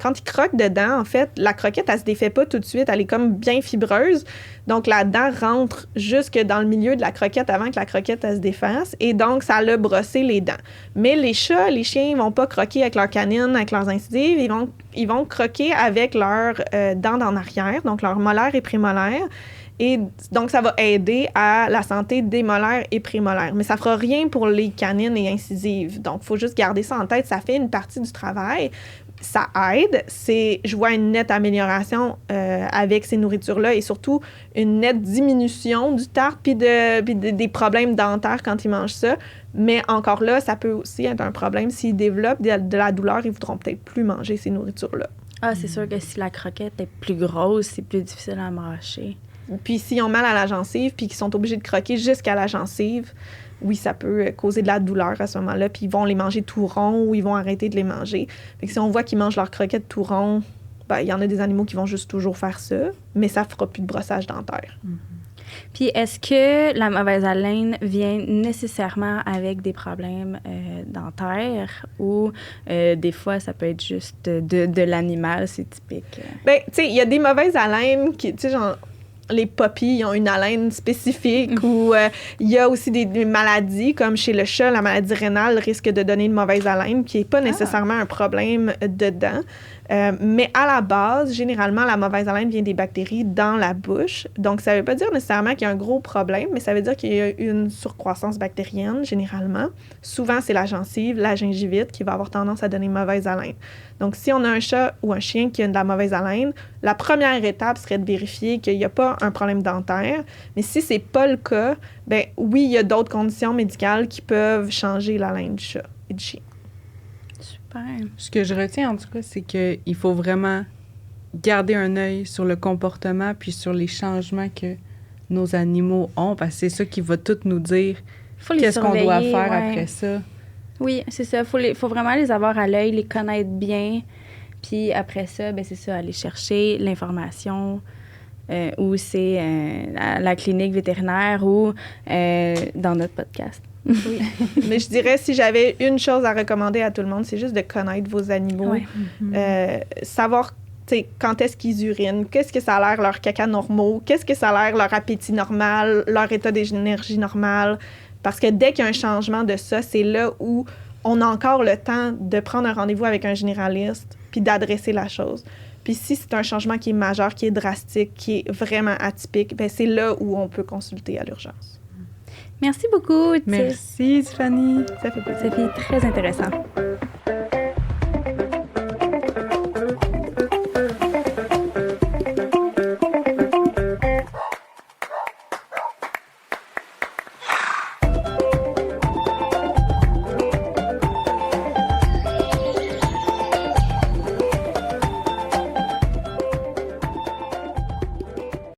quand ils croquent dedans, en fait, la croquette, elle se défait pas tout de suite. Elle est comme bien fibreuse. Donc, la dent rentre jusque dans le milieu de la croquette avant que la croquette, elle se défasse. Et donc, ça l'a brossé les dents. Mais les chats, les chiens, ils vont pas croquer avec leurs canines, avec leurs incisives. Ils vont croquer avec leurs dents en arrière, donc leurs molaires et prémolaires. Et donc, ça va aider à la santé des molaires et prémolaires. Mais ça fera rien pour les canines et incisives. Donc, il faut juste garder ça en tête. Ça fait une partie du travail. Ça aide. Je vois une nette amélioration avec ces nourritures-là et surtout une nette diminution du tartre puis des problèmes dentaires quand ils mangent ça. Mais encore là, ça peut aussi être un problème. S'ils développent de la douleur, ils ne voudront peut-être plus manger ces nourritures-là. Ah, c'est sûr que si la croquette est plus grosse, c'est plus difficile à mâcher. Puis s'ils ont mal à la gencive puis qu'ils sont obligés de croquer jusqu'à la gencive, oui, ça peut causer de la douleur à ce moment-là, puis ils vont les manger tout rond ou ils vont arrêter de les manger. Fait que si on voit qu'ils mangent leurs croquettes tout rond, ben, il y en a des animaux qui vont juste toujours faire ça, mais ça fera plus de brossage dentaire. Puis est-ce que la mauvaise haleine vient nécessairement avec des problèmes dentaires ou des fois ça peut être juste de l'animal, c'est typique? Ben, tu sais, il y a des mauvaises haleines qui, tu sais, genre, les poppies ont une haleine spécifique ou il y a aussi des maladies, comme chez le chat, la maladie rénale risque de donner une mauvaise haleine qui n'est pas nécessairement un problème dedans. Mais à la base, généralement, la mauvaise haleine vient des bactéries dans la bouche. Donc, ça ne veut pas dire nécessairement qu'il y a un gros problème, mais ça veut dire qu'il y a une surcroissance bactérienne, généralement. Souvent, c'est la gencive, la gingivite qui va avoir tendance à donner mauvaise haleine. Donc, si on a un chat ou un chien qui a de la mauvaise haleine, la première étape serait de vérifier qu'il n'y a pas un problème dentaire. Mais si ce n'est pas le cas, ben oui, il y a d'autres conditions médicales qui peuvent changer l'haleine du chat et du chien. Super. Ce que je retiens, en tout cas, c'est qu'il faut vraiment garder un œil sur le comportement puis sur les changements que nos animaux ont, parce que c'est ça qui va tout nous dire qu'est-ce qu'on doit faire après ça. Oui, c'est ça. Faut vraiment les avoir à l'œil, les connaître bien. Puis après ça, ben c'est ça, aller chercher l'information ou c'est la clinique vétérinaire ou dans notre podcast. Oui. Mais je dirais, si j'avais une chose à recommander à tout le monde, c'est juste de connaître vos animaux. Ouais. Savoir quand est-ce qu'ils urinent, qu'est-ce que ça a l'air leur caca normaux, qu'est-ce que ça a l'air leur appétit normal, leur état d'énergie normal. Parce que dès qu'il y a un changement de ça, c'est là où on a encore le temps de prendre un rendez-vous avec un généraliste puis d'adresser la chose. Puis si c'est un changement qui est majeur, qui est drastique, qui est vraiment atypique, ben c'est là où on peut consulter à l'urgence. Merci beaucoup. Merci, Tiffany. Ça fait plaisir. Ça fait très intéressant.